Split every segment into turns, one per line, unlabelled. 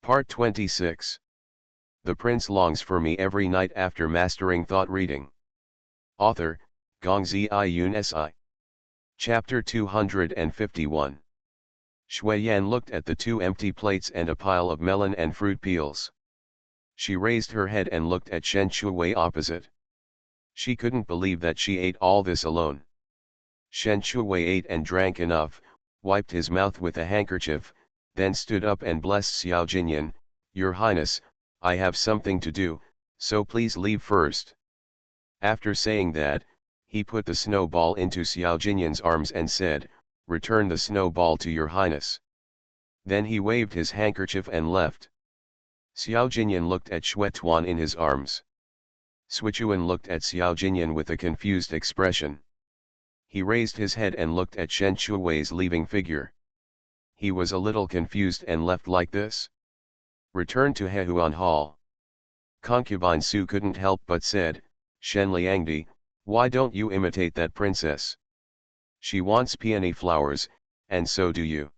Part 26. The Prince Longs for Me Every Night After Mastering Thought Reading. Author, Gongzi Yun Si. Chapter 251. Shui Yan looked at the two empty plates and a pile of melon and fruit peels. She raised her head and looked at Shen Shuwei opposite. She couldn't believe that she ate all this alone. Shen Shuwei ate and drank enough, wiped his mouth with a handkerchief, then stood up and blessed Xiao Jinyan. "Your Highness, I have something to do, so please leave first." After saying that, he put the snowball into Xiao Jinyan's arms and said, "Return the snowball to your Highness." Then he waved his handkerchief and left. Xiao Jinyan looked at Xue Tuan in his arms. Sichuan looked at Xiao Jinyan with a confused expression. He raised his head and looked at Shen Shuwei's leaving figure. He was a little confused and left like this. Return to Hehuan Hall. Concubine Su couldn't help but said, "Shen Liangdi, why don't you imitate that princess? She wants peony flowers, and so do you.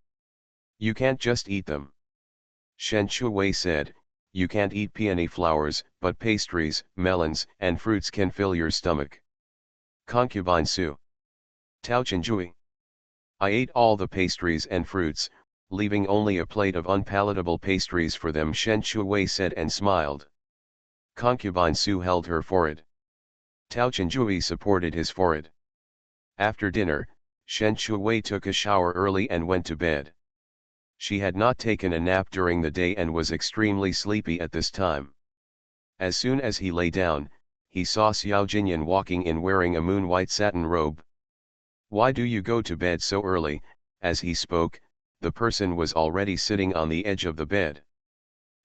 You can't just eat them." Shen Shuwei said, "You can't eat peony flowers, but pastries, melons, and fruits can fill your stomach." Concubine Su. Tao Chenjui. I ate all the pastries and fruits, leaving only a plate of unpalatable pastries for them, Shen Shuwei said and smiled. Concubine Su held her forehead. Tao Chenjui supported his forehead. After dinner, Shen Shuwei took a shower early and went to bed. She had not taken a nap during the day and was extremely sleepy at this time. As soon as he lay down, he saw Xiao Jinyan walking in wearing a moon-white satin robe. "Why do you go to bed so early?" As he spoke, the person was already sitting on the edge of the bed.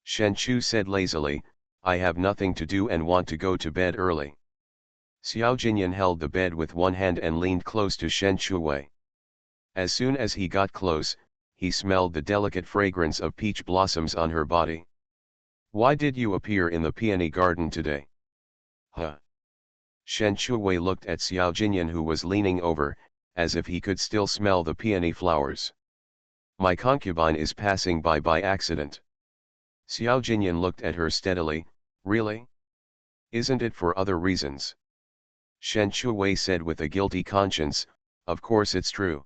Shen Chu said lazily, "I have nothing to do and want to go to bed early." Xiao Jinyan held the bed with one hand and leaned close to Shen Shuwei. As soon as he got close, he smelled the delicate fragrance of peach blossoms on her body. "Why did you appear in the peony garden today?" "Huh?" Shen Shuwei looked at Xiao Jinyan, who was leaning over, as if he could still smell the peony flowers. "My concubine is passing by accident." Xiao Jinyan looked at her steadily. "Really? Isn't it for other reasons?" Shen Shuwei said with a guilty conscience, "Of course it's true."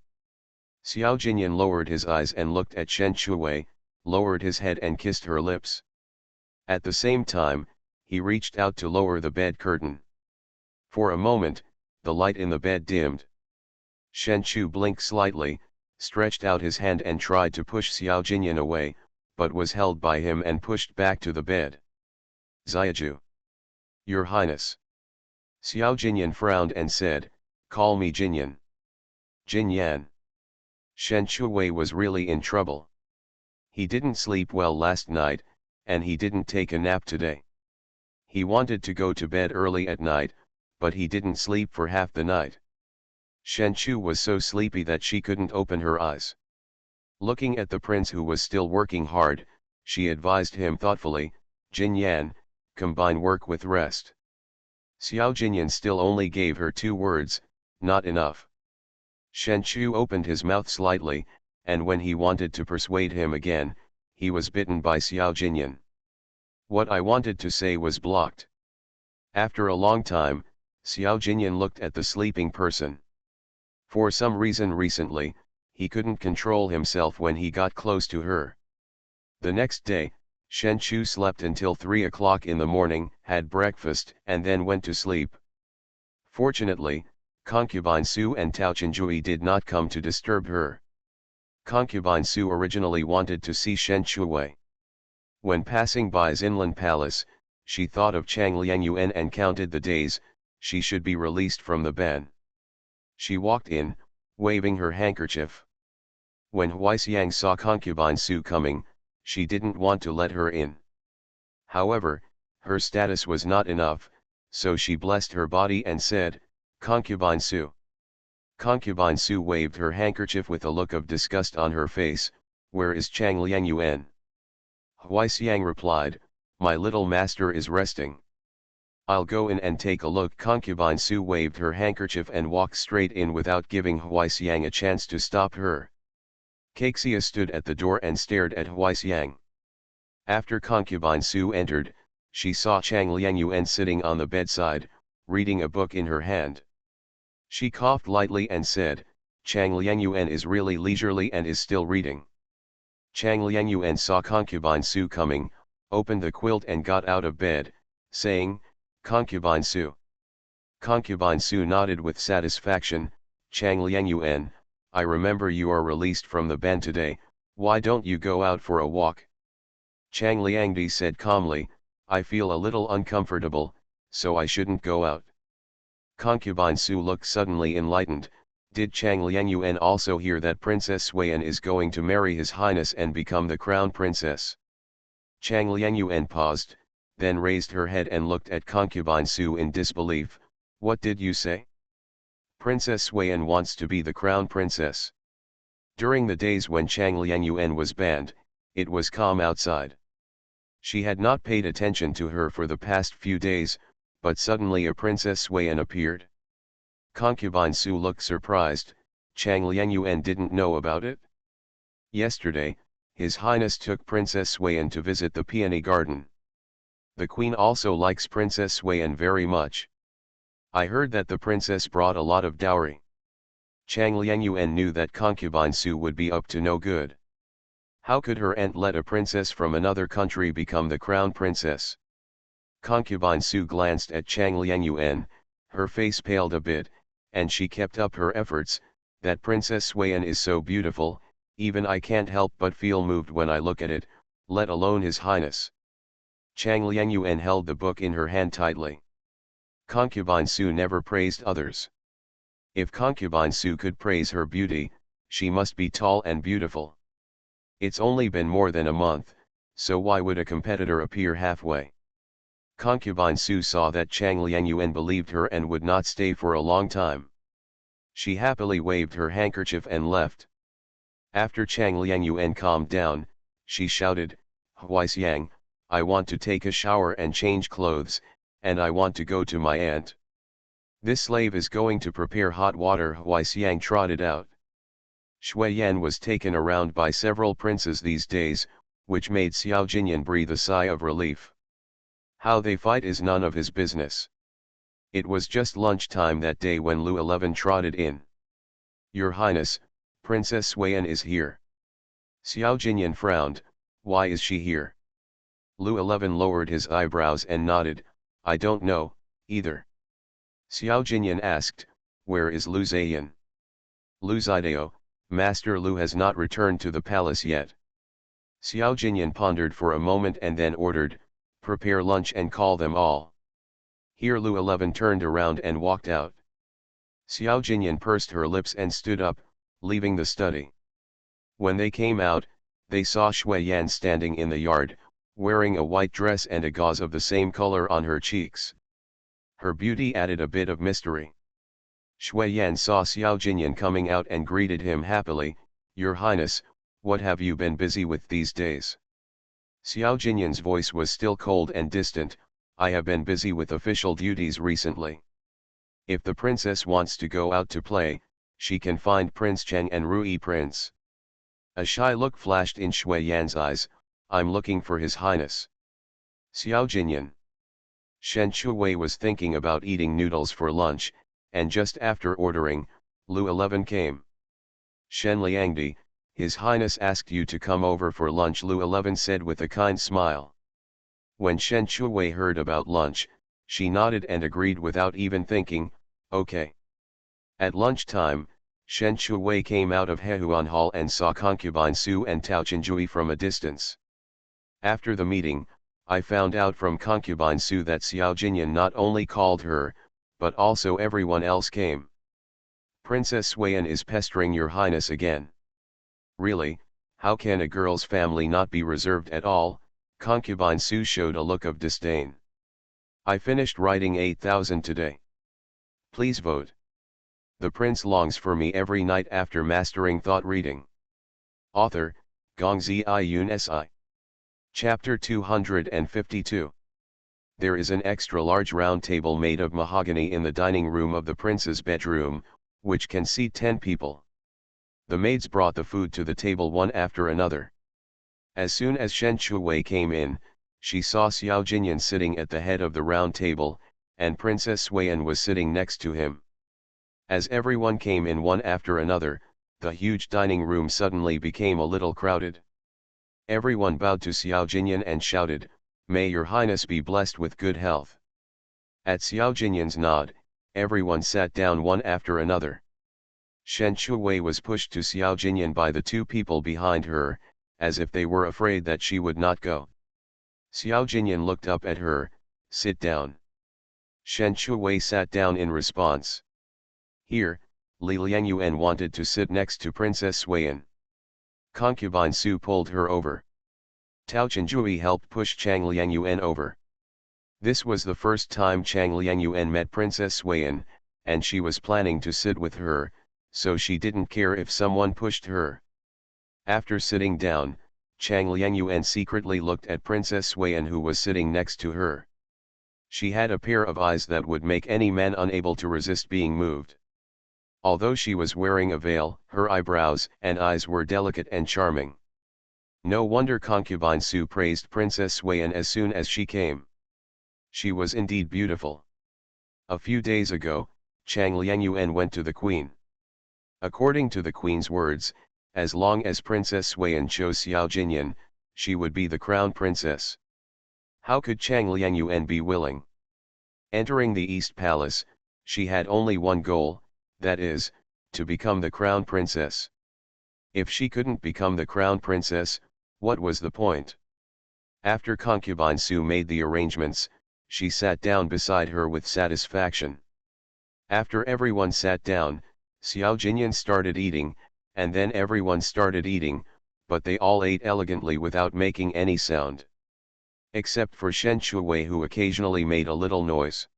Xiao Jinyan lowered his eyes and looked at Shen Shuwei, lowered his head and kissed her lips. At the same time, he reached out to lower the bed curtain. For a moment, the light in the bed dimmed. Shen Chu blinked slightly, stretched out his hand and tried to push Xiao Jinyan away, but was held by him and pushed back to the bed. "Xiaju." "Your Highness." Xiao Jinyan frowned and said, "Call me Jinyan." "Jinyan." Shen Shuwei was really in trouble. He didn't sleep well last night, and he didn't take a nap today. He wanted to go to bed early at night, but he didn't sleep for half the night. Shen Chu was so sleepy that she couldn't open her eyes. Looking at the prince, who was still working hard, she advised him thoughtfully, "Jinyan, combine work with rest." Xiao Jinyan still only gave her 2 words, "Not enough." Shen Chu opened his mouth slightly, and when he wanted to persuade him again, he was bitten by Xiao Jinyan. What I wanted to say was blocked. After a long time, Xiao Jinyan looked at the sleeping person. For some reason recently, he couldn't control himself when he got close to her. The next day, Shen Chu slept until 3 o'clock in the morning, had breakfast, and then went to sleep. Fortunately, Concubine Su and Tao Chenjui did not come to disturb her. Concubine Su originally wanted to see Shen Shuwei. When passing by Xinlan Palace, she thought of Chang Liangyuan and counted the days she should be released from the ban. She walked in, waving her handkerchief. When Huaixiang saw Concubine Su coming, she didn't want to let her in. However, her status was not enough, so she blessed her body and said, "Concubine Su." Concubine Su waved her handkerchief with a look of disgust on her face. "Where is Chang Liangyuan?" Huaixiang replied, "My little master is resting." "I'll go in and take a look." Concubine Su waved her handkerchief and walked straight in without giving Huaixiang a chance to stop her. Caixia stood at the door and stared at Huaixiang. After concubine Su entered, she saw Chang Liangyuan sitting on the bedside, reading a book in her hand. She coughed lightly and said, Chang Liangyuan is really leisurely and is still reading. Chang Liangyuan saw concubine Su coming, opened the quilt and got out of bed, saying, Concubine Su. Concubine Su nodded with satisfaction. Chang Liangyuan, I remember you are released from the ban today, why don't you go out for a walk? Chang Liangdi said calmly, I feel a little uncomfortable, so I shouldn't go out. Concubine Su looked suddenly enlightened. Did Chang Liangyuan also hear that Princess Suiyan is going to marry His Highness and become the crown princess? Chang Liangyuan paused, then raised her head and looked at Concubine Su in disbelief. What did you say? Princess Suiyan wants to be the crown princess. During the days when Chang Liangyuan was banned, it was calm outside. She had not paid attention to her for the past few days, but suddenly a Princess Suiyan appeared. Concubine Su looked surprised. Chang Liangyuan didn't know about it? Yesterday, His Highness took Princess Suiyan to visit the peony garden. The queen also likes Princess Suiyan very much. I heard that the princess brought a lot of dowry. Chang Liangyuan knew that concubine Su would be up to no good. How could her aunt let a princess from another country become the crown princess? Concubine Su glanced at Chang Liangyuan, her face paled a bit, and she kept up her efforts. That Princess Suiyan is so beautiful, even I can't help but feel moved when I look at it, let alone His Highness. Chang Liangyuan held the book in her hand tightly. Concubine Su never praised others. If Concubine Su could praise her beauty, she must be tall and beautiful. It's only been more than a month, so why would a competitor appear halfway? Concubine Su saw that Chang Liangyuan believed her and would not stay for a long time. She happily waved her handkerchief and left. After Chang Liangyuan calmed down, she shouted, Huaixiang, I want to take a shower and change clothes, and I want to go to my aunt. This slave is going to prepare hot water. Huaixiang trotted out. Shui Yan was taken around by several princes these days, which made Xiao Jinyan breathe a sigh of relief. How they fight is none of his business. It was just lunchtime that day when Lu 11 trotted in. Your Highness, Princess Suiyan is here. Xiao Jinyan frowned, why is she here? Lu 11 lowered his eyebrows and nodded, I don't know, either. Xiao Jinyan asked, where is Lu Zayan? Lu Zidao, Master Lu has not returned to the palace yet. Xiao Jinyan pondered for a moment and then ordered, prepare lunch and call them all. Here Lu 11 turned around and walked out. Xiao Jinyan pursed her lips and stood up, leaving the study. When they came out, they saw Shui Yan standing in the yard, wearing a white dress and a gauze of the same color on her cheeks. Her beauty added a bit of mystery. Shui Yan saw Xiao Jinyan coming out and greeted him happily, Your Highness, what have you been busy with these days? Xiao Jinyan's voice was still cold and distant, I have been busy with official duties recently. If the princess wants to go out to play, she can find Prince Cheng and Rui Prince. A shy look flashed in Shui Yan's eyes, I'm looking for His Highness. Xiao Jinyan. Shen Shuwei was thinking about eating noodles for lunch, and just after ordering, Lu 11 came. Shen Liangdi, His Highness asked you to come over for lunch, Lu 11 said with a kind smile. When Shen Shuwei heard about lunch, she nodded and agreed without even thinking, okay. At lunchtime, Shen Shuwei came out of Hehuan Hall and saw concubine Su and Tao Chenjui from a distance. After the meeting, I found out from concubine Su that Xiao Jinyan not only called her, but also everyone else came. Princess Suiyan is pestering Your Highness again. Really, how can a girl's family not be reserved at all? Concubine Su showed a look of disdain. I finished writing 8,000 today. Please vote. The prince longs for me every night after mastering thought reading. Author, Gongzi Iyun Si. Chapter 252. There is an extra-large round table made of mahogany in the dining room of the prince's bedroom, which can seat 10 people. The maids brought the food to the table one after another. As soon as Shen Shuwei came in, she saw Xiao Jinyan sitting at the head of the round table, and Princess Suiyan was sitting next to him. As everyone came in one after another, the huge dining room suddenly became a little crowded. Everyone bowed to Xiao Jinyan and shouted, "May your highness be blessed with good health." At Xiao Jinyan's nod, everyone sat down one after another. Shen Shuwei was pushed to Xiao Jinyan by the two people behind her, as if they were afraid that she would not go. Xiao Jinyan looked up at her, "Sit down." Shen Shuwei sat down in response. Here, Li Liangyuan wanted to sit next to Princess Suiyan. Concubine Su pulled her over. Tao Chenjui helped push Chang Liangyuan over. This was the first time Chang Liangyuan met Princess Suiyan, and she was planning to sit with her, so she didn't care if someone pushed her. After sitting down, Chang Liangyuan secretly looked at Princess Suiyan, who was sitting next to her. She had a pair of eyes that would make any man unable to resist being moved. Although she was wearing a veil, her eyebrows and eyes were delicate and charming. No wonder Concubine Su praised Princess Suiyan as soon as she came. She was indeed beautiful. A few days ago, Chang Liangyuan went to the queen. According to the queen's words, as long as Princess Suiyan chose Xiao Jinyan, she would be the crown princess. How could Chang Liangyuan be willing? Entering the East Palace, she had only one goal, that is, to become the crown princess. If she couldn't become the crown princess, what was the point? After Concubine Su made the arrangements, she sat down beside her with satisfaction. After everyone sat down, Xiao Jinyan started eating, and then everyone started eating, but they all ate elegantly without making any sound. Except for Shen Shuwei, who occasionally made a little noise.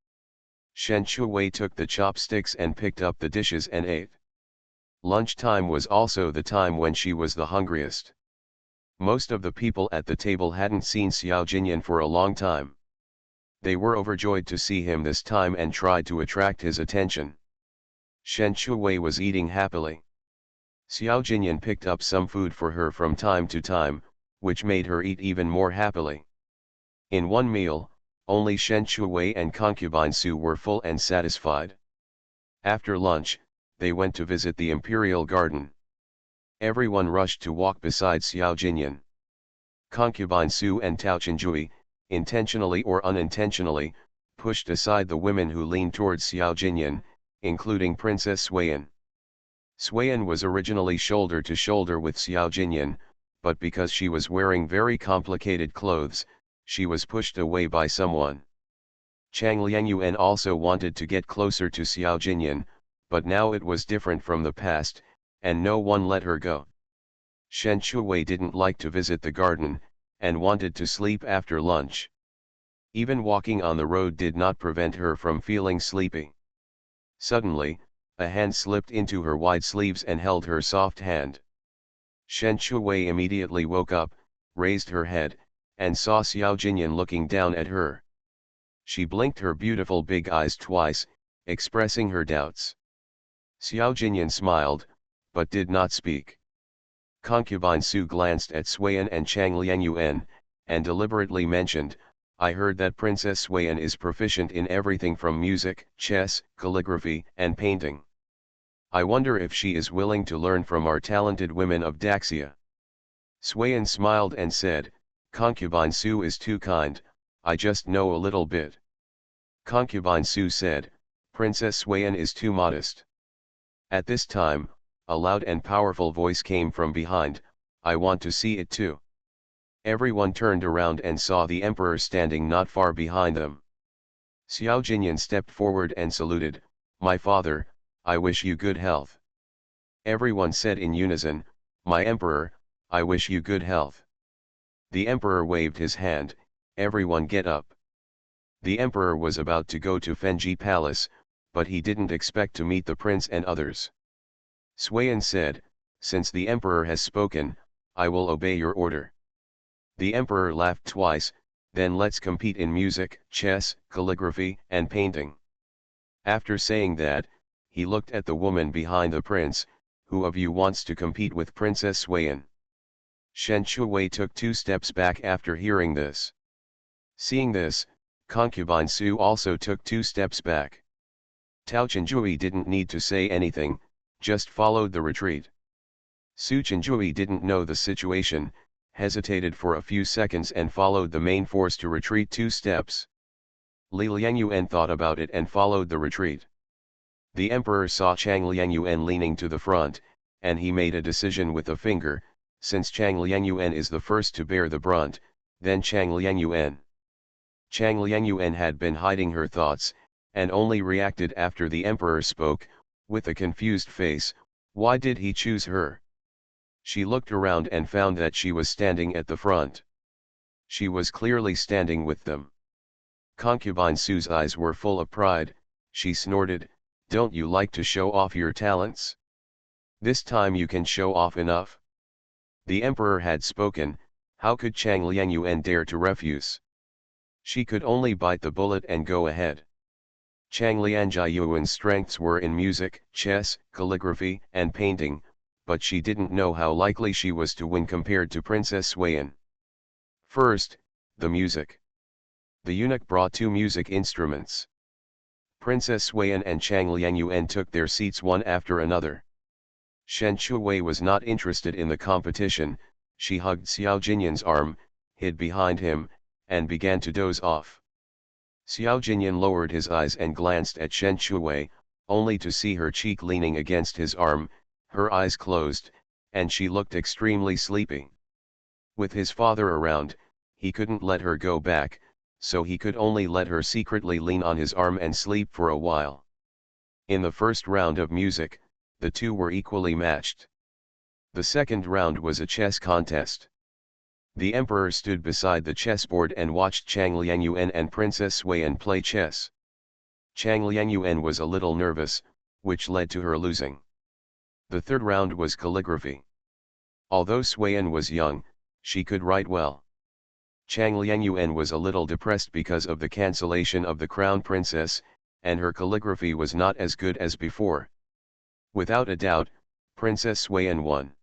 Shen Shuwei took the chopsticks and picked up the dishes and ate. Lunchtime was also the time when she was the hungriest. Most of the people at the table hadn't seen Xiao Jinyan for a long time. They were overjoyed to see him this time and tried to attract his attention. Shen Shuwei was eating happily. Xiao Jinyan picked up some food for her from time to time, which made her eat even more happily. In one meal, only Shen Shuwei and Concubine Su were full and satisfied. After lunch, they went to visit the imperial garden. Everyone rushed to walk beside Xiao Jinyan. Concubine Su and Tao Chenjui, intentionally or unintentionally, pushed aside the women who leaned towards Xiao Jinyan, including Princess Suiyan. Suiyan was originally shoulder to shoulder with Xiao Jinyan, but because she was wearing very complicated clothes, she was pushed away by someone. Chang Liangyuan also wanted to get closer to Xiao Jinyan, but now it was different from the past, and no one let her go. Shen Shuwei didn't like to visit the garden, and wanted to sleep after lunch. Even walking on the road did not prevent her from feeling sleepy. Suddenly, a hand slipped into her wide sleeves and held her soft hand. Shen Shuwei immediately woke up, raised her head, and saw Xiao Jinyan looking down at her. She blinked her beautiful big eyes twice, expressing her doubts. Xiao Jinyan smiled, but did not speak. Concubine Su glanced at Suiyan and Chang Liangyuan, and deliberately mentioned, "I heard that Princess Suiyan is proficient in everything from music, chess, calligraphy, and painting. I wonder if she is willing to learn from our talented women of Daxia." Suiyan smiled and said, "Concubine Su is too kind, I just know a little bit." Concubine Su said, "Princess Suiyan is too modest." At this time, a loud and powerful voice came from behind, "I want to see it too." Everyone turned around and saw the emperor standing not far behind them. Xiao Jinyan stepped forward and saluted, "My father, I wish you good health." Everyone said in unison, "My emperor, I wish you good health." The emperor waved his hand, "Everyone get up." The emperor was about to go to Fenji Palace, but he didn't expect to meet the prince and others. Suiyan said, "Since the emperor has spoken, I will obey your order." The emperor laughed twice, "Then let's compete in music, chess, calligraphy, and painting." After saying that, he looked at the woman behind the prince, "Who of you wants to compete with Princess Suiyan?" Shen Shuwei took 2 steps back after hearing this. Seeing this, concubine Su also took 2 steps back. Tao Chenjui didn't need to say anything, just followed the retreat. Su Chenjui didn't know the situation, hesitated for a few seconds and followed the main force to retreat 2 steps. Li Liangyuan thought about it and followed the retreat. The emperor saw Chang Liangyuan leaning to the front, and he made a decision with a finger, since Chang Liangyuan is the first to bear the brunt, then Chang Liangyuan. Chang Liangyuan had been hiding her thoughts, and only reacted after the emperor spoke, with a confused face. Why did he choose her? She looked around and found that she was standing at the front. She was clearly standing with them. Concubine Su's eyes were full of pride. She snorted, "Don't you like to show off your talents? This time you can show off enough." The emperor had spoken, how could Chang Liangyuan dare to refuse? She could only bite the bullet and go ahead. Chang Liangyuan's strengths were in music, chess, calligraphy, and painting, but she didn't know how likely she was to win compared to Princess Suiyan. First, the music. The eunuch brought 2 music instruments. Princess Suiyan and Chang Liangyuan took their seats one after another. Shen Shuwei was not interested in the competition. She hugged Xiao Jinyan's arm, hid behind him, and began to doze off. Xiao Jinyan lowered his eyes and glanced at Shen Shuwei, only to see her cheek leaning against his arm, her eyes closed, and she looked extremely sleepy. With his father around, he couldn't let her go back, so he could only let her secretly lean on his arm and sleep for a while. In the first round of music, the 2 were equally matched. The second round was a chess contest. The emperor stood beside the chessboard and watched Chang Liangyuan and Princess Suiyan play chess. Chang Liangyuan was a little nervous, which led to her losing. The third round was calligraphy. Although Suiyan was young, she could write well. Chang Liangyuan was a little depressed because of the cancellation of the crown princess, and her calligraphy was not as good as before. Without a doubt, Princess Suiyan won.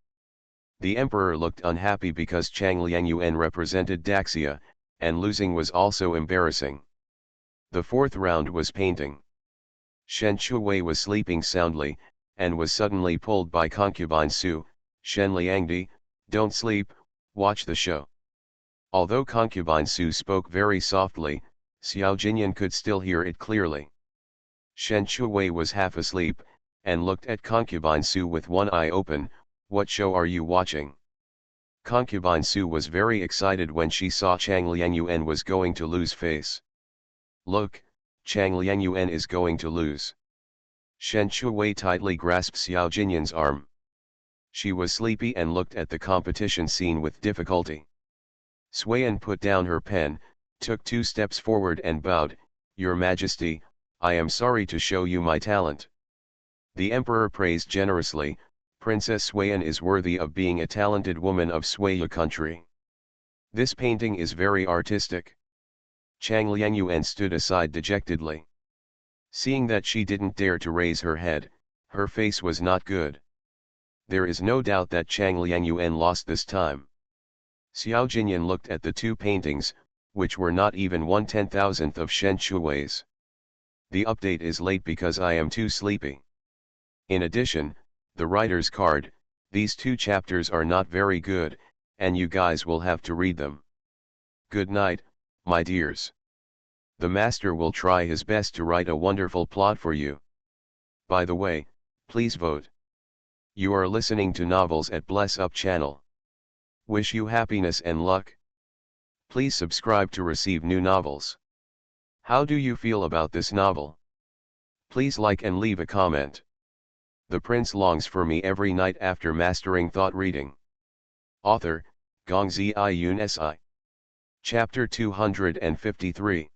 The emperor looked unhappy because Chang Liangyuan represented Daxia, and losing was also embarrassing. The fourth round was painting. Shen Shuwei was sleeping soundly, and was suddenly pulled by concubine Su. "Shen Liangdi, don't sleep, watch the show." Although concubine Su spoke very softly, Xiao Jinyan could still hear it clearly. Shen Shuwei was half asleep, and looked at concubine Su with one eye open. "What show are you watching?" Concubine Su was very excited when she saw Chang Liangyuan was going to lose face. "Look, Chang Liangyuan is going to lose." Shen Shuwei tightly grasped Xiao Jinyan's arm. She was sleepy and looked at the competition scene with difficulty. Suiyan put down her pen, took 2 steps forward and bowed, "Your Majesty, I am sorry to show you my talent." The emperor praised generously, "Princess Suiyan is worthy of being a talented woman of Suiya country. This painting is very artistic." Chang Liangyuan stood aside dejectedly. Seeing that she didn't dare to raise her head, her face was not good. There is no doubt that Chang Liangyuan lost this time. Xiao Jinyan looked at the 2 paintings, which were not even 1/10,000th of Shen Shuwei's. "The update is late because I am too sleepy. In addition, the writer's card, these 2 chapters are not very good, and you guys will have to read them. Good night, my dears. The master will try his best to write a wonderful plot for you. By the way, please vote. You are listening to Novels at Bless Up channel. Wish you happiness and luck. Please subscribe to receive new novels. How do you feel about this novel? Please like and leave a comment. The prince longs for me every night after mastering thought reading." Author, Gongzi Iyun Si. Chapter 253.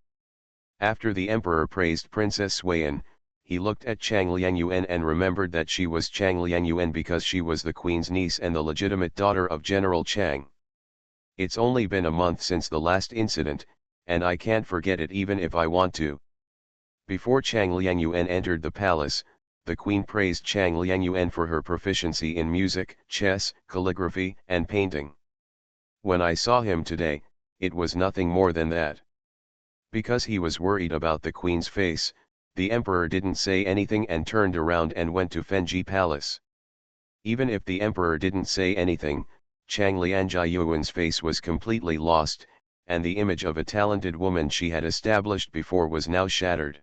After the emperor praised Princess Suiyan, he looked at Chang Liangyuan and remembered that she was Chang Liangyuan because she was the queen's niece and the legitimate daughter of General Chang. It's only been a month since the last incident, and I can't forget it even if I want to. Before Chang Liangyuan entered the palace, the queen praised Chang Liangyuan for her proficiency in music, chess, calligraphy, and painting. When I saw him today, it was nothing more than that. Because he was worried about the queen's face, the emperor didn't say anything and turned around and went to Fenji Palace. Even if the emperor didn't say anything, Chang Lianjiayuan's face was completely lost, and the image of a talented woman she had established before was now shattered.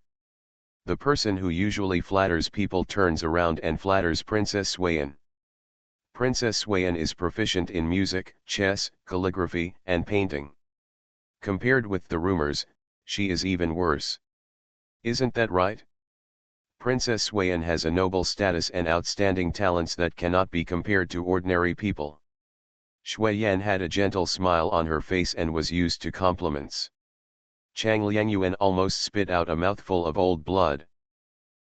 The person who usually flatters people turns around and flatters Princess Suiyan. Princess Suiyan is proficient in music, chess, calligraphy, and painting. Compared with the rumors, she is even worse. Isn't that right? Princess Suiyan has a noble status and outstanding talents that cannot be compared to ordinary people. Shuiyan had a gentle smile on her face and was used to compliments. Chang Liangyuan almost spit out a mouthful of old blood.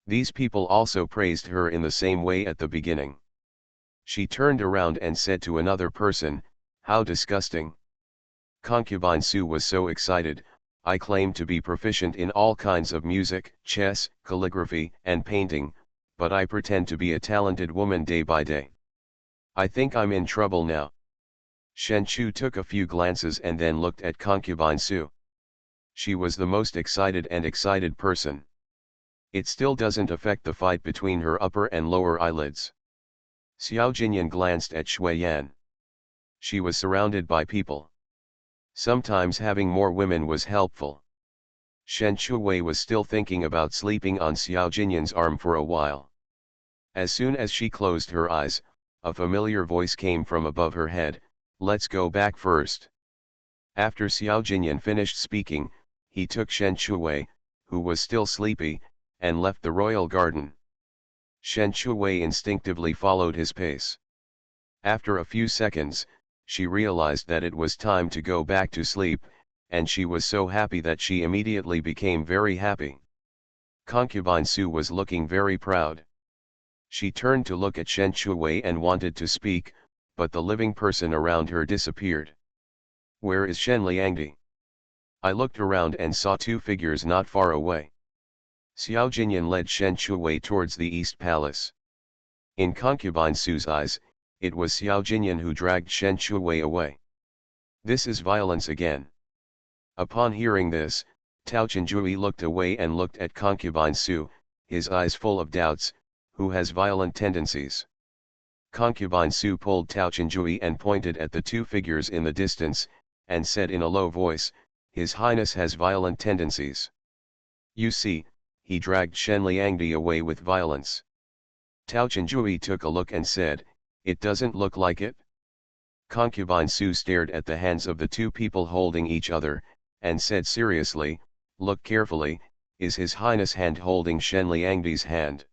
These people also praised her in the same way at the beginning. She turned around and said to another person, "How disgusting." Concubine Su was so excited, "I claim to be proficient in all kinds of music, chess, calligraphy, and painting, but I pretend to be a talented woman day by day. I think I'm in trouble now." Shen Chu took a few glances and then looked at Concubine Su. She was the most excited person. It still doesn't affect the fight between her upper and lower eyelids. Xiao Jinyan glanced at Shui Yan. She was surrounded by people. Sometimes having more women was helpful. Shen Chuwei was still thinking about sleeping on Xiao Jinyan's arm for a while. As soon as she closed her eyes, a familiar voice came from above her head, "Let's go back first." After Xiao Jinyan finished speaking, he took Shen Chuwei, who was still sleepy, and left the royal garden. Shen Chuwei instinctively followed his pace. After a few seconds, she realized that it was time to go back to sleep, and she was so happy that she immediately became very happy. Concubine Su was looking very proud. She turned to look at Shen Chuwei and wanted to speak, but the living person around her disappeared. "Where is Shen Liangdi?" I looked around and saw two figures not far away. Xiao Jinyan led Shen Chuwei towards the East Palace. In Concubine Su's eyes, it was Xiao Jinyan who dragged Shen Chuwei away. This is violence again. Upon hearing this, Tao Chenjui looked away and looked at Concubine Su, his eyes full of doubts, "Who has violent tendencies?" Concubine Su pulled Tao Chenjui and pointed at the two figures in the distance, and said in a low voice, "His Highness has violent tendencies. You see, he dragged Shen Liangdi away with violence." Tao Chenjui took a look and said, "It doesn't look like it." Concubine Su stared at the hands of the two people holding each other, and said seriously, "Look carefully, is His Highness' hand holding Shen Liangdi's hand?"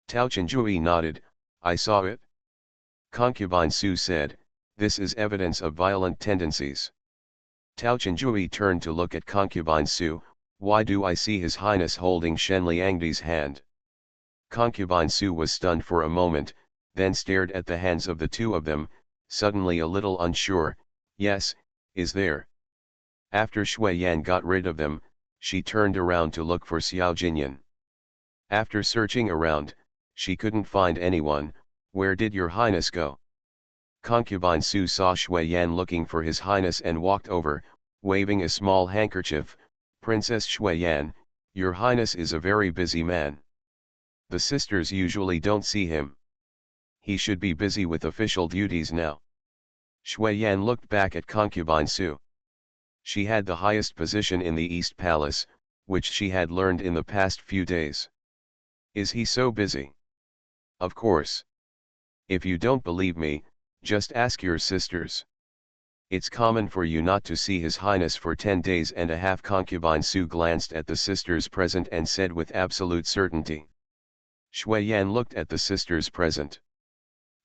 Tao Chenjui nodded, "I saw it." Concubine Su said, "This is evidence of violent tendencies." Tao Chenjui turned to look at Concubine Su, "Why do I see His Highness holding Shen Liangdi's hand?" Concubine Su was stunned for a moment, then stared at the hands of the two of them, suddenly a little unsure. "Yes, is there?" After Shui Yan got rid of them, she turned around to look for Xiao Jinyan. After searching around, she couldn't find anyone. "Where did your Highness go?" Concubine Su saw Shui Yan looking for His Highness and walked over, waving a small handkerchief. "Princess Shui Yan, your Highness is a very busy man. The sisters usually don't see him. He should be busy with official duties now." Shui Yan looked back at Concubine Su. She had the highest position in the East Palace, which she had learned in the past few days. "Is he so busy?" "Of course. If you don't believe me, just ask your sisters. It's common for you not to see His Highness for 10 days and a half." Concubine Su glanced at the sisters present and said with absolute certainty. Shui Yan looked at the sisters present.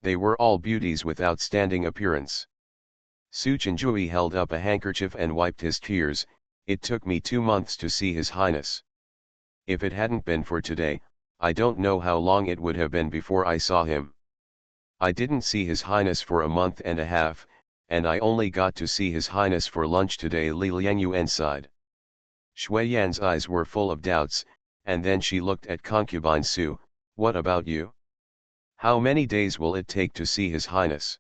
They were all beauties with outstanding appearance. Su Chenjui held up a handkerchief and wiped his tears. "It took me 2 months to see His Highness. If it hadn't been for today, I don't know how long it would have been before I saw him. I didn't see His Highness for a month and a half, and I only got to see His Highness for lunch today." Li Liangyuan sighed. Shui Yan's eyes were full of doubts, and then she looked at Concubine Su. "What about you? How many days will it take to see His Highness?"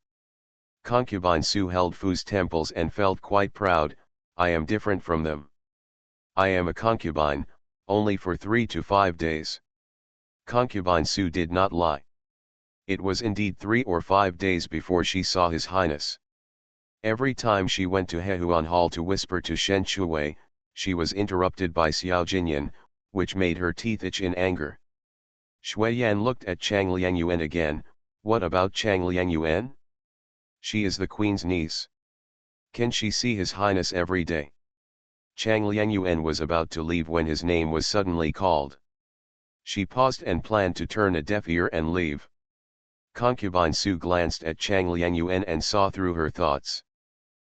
Concubine Su held Fu's temples and felt quite proud. I am different from them. I am a concubine, only for 3 to 5 days. Concubine Su did not lie. It was indeed 3 or 5 days before she saw His Highness. Every time she went to Hehuan Hall to whisper to Shen Shuwei, she was interrupted by Xiao Jinyan, which made her teeth itch in anger. Shui Yan looked at Chang Liangyuan again. What about Chang Liangyuan? She is the queen's niece. Can she see His Highness every day? Chang Liangyuan was about to leave when his name was suddenly called. She paused and planned to turn a deaf ear and leave. Concubine Su glanced at Chang Liangyuan and saw through her thoughts.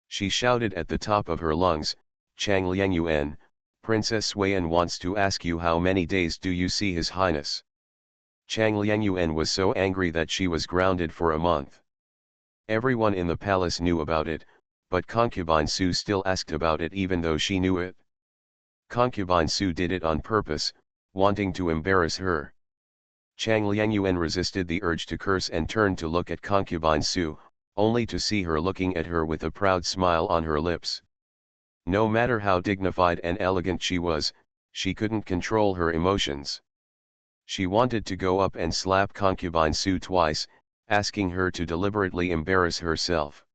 She shouted at the top of her lungs, Chang Liangyuan, Princess Suiyan wants to ask you how many days do you see His Highness? Chang Liangyuan was so angry that she was grounded for a month. Everyone in the palace knew about it, but Concubine Su still asked about it even though she knew it. Concubine Su did it on purpose, wanting to embarrass her. Chang Liangyuan resisted the urge to curse and turned to look at Concubine Su, only to see her looking at her with a proud smile on her lips. No matter how dignified and elegant she was, she couldn't control her emotions. She wanted to go up and slap Concubine Su twice, asking her to deliberately embarrass herself.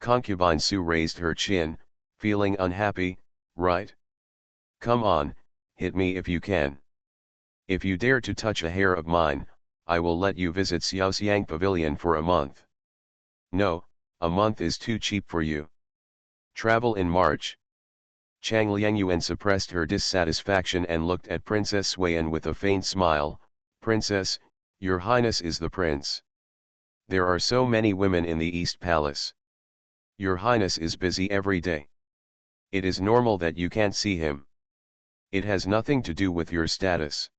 Concubine Su raised her chin, feeling unhappy, right? Come on, hit me if you can. If you dare to touch a hair of mine, I will let you visit Xiaoxiang Pavilion for a month. No, a month is too cheap for you. Travel in March. Chang Liangyuan suppressed her dissatisfaction and looked at Princess Suiyan with a faint smile. Princess, your highness is the prince. There are so many women in the East Palace. Your highness is busy every day. It is normal that you can't see him. It has nothing to do with your status.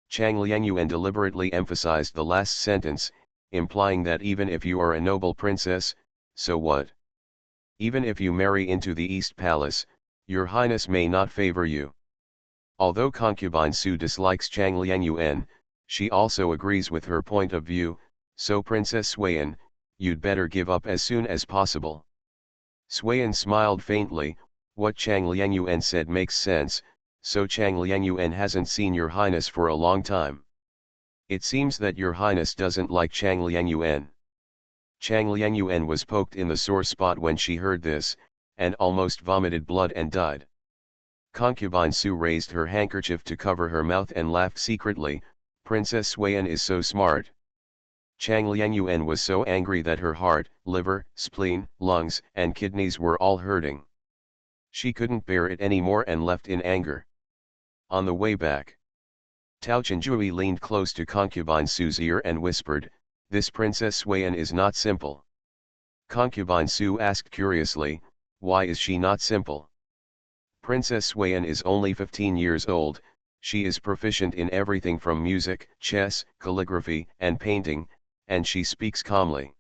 Chang Liangyuan deliberately emphasized the last sentence, implying that even if you are a noble princess, so what? Even if you marry into the East Palace, your highness may not favor you. Although Concubine Su dislikes Chang Liangyuan, she also agrees with her point of view, so Princess Suiyan, you'd better give up as soon as possible. Suiyan smiled faintly. What Chang Liangyuan said makes sense, so Chang Liangyuan hasn't seen your highness for a long time. It seems that your highness doesn't like Chang Liangyuan. Chang Liangyuan was poked in the sore spot when she heard this, and almost vomited blood and died. Concubine Su raised her handkerchief to cover her mouth and laughed secretly. Princess Suiyan is so smart. Chang Liangyuan was so angry that her heart, liver, spleen, lungs, and kidneys were all hurting. She couldn't bear it anymore and left in anger. On the way back, Tao Chenjui leaned close to Concubine Su's ear and whispered, this Princess Suiyan is not simple. Concubine Su asked curiously, why is she not simple? Princess Suiyan is only 15 years old, she is proficient in everything from music, chess, calligraphy, and painting, and she speaks calmly.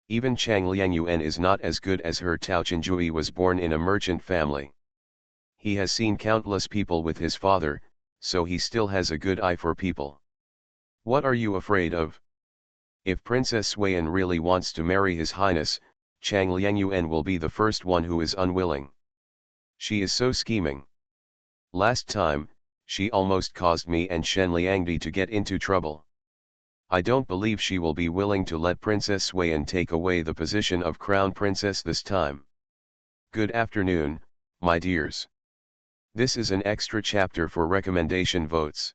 Even Chang Liangyuan is not as good as her. Tao Chenjui was born in a merchant family. He has seen countless people with his father, so he still has a good eye for people. What are you afraid of? If Princess Suiyan really wants to marry His Highness, Chang Liangyuan will be the first one who is unwilling. She is so scheming. Last time, she almost caused me and Shen Liangdi to get into trouble. I don't believe she will be willing to let Princess Suiyan take away the position of Crown Princess this time. Good afternoon, my dears. This is an extra chapter for recommendation votes.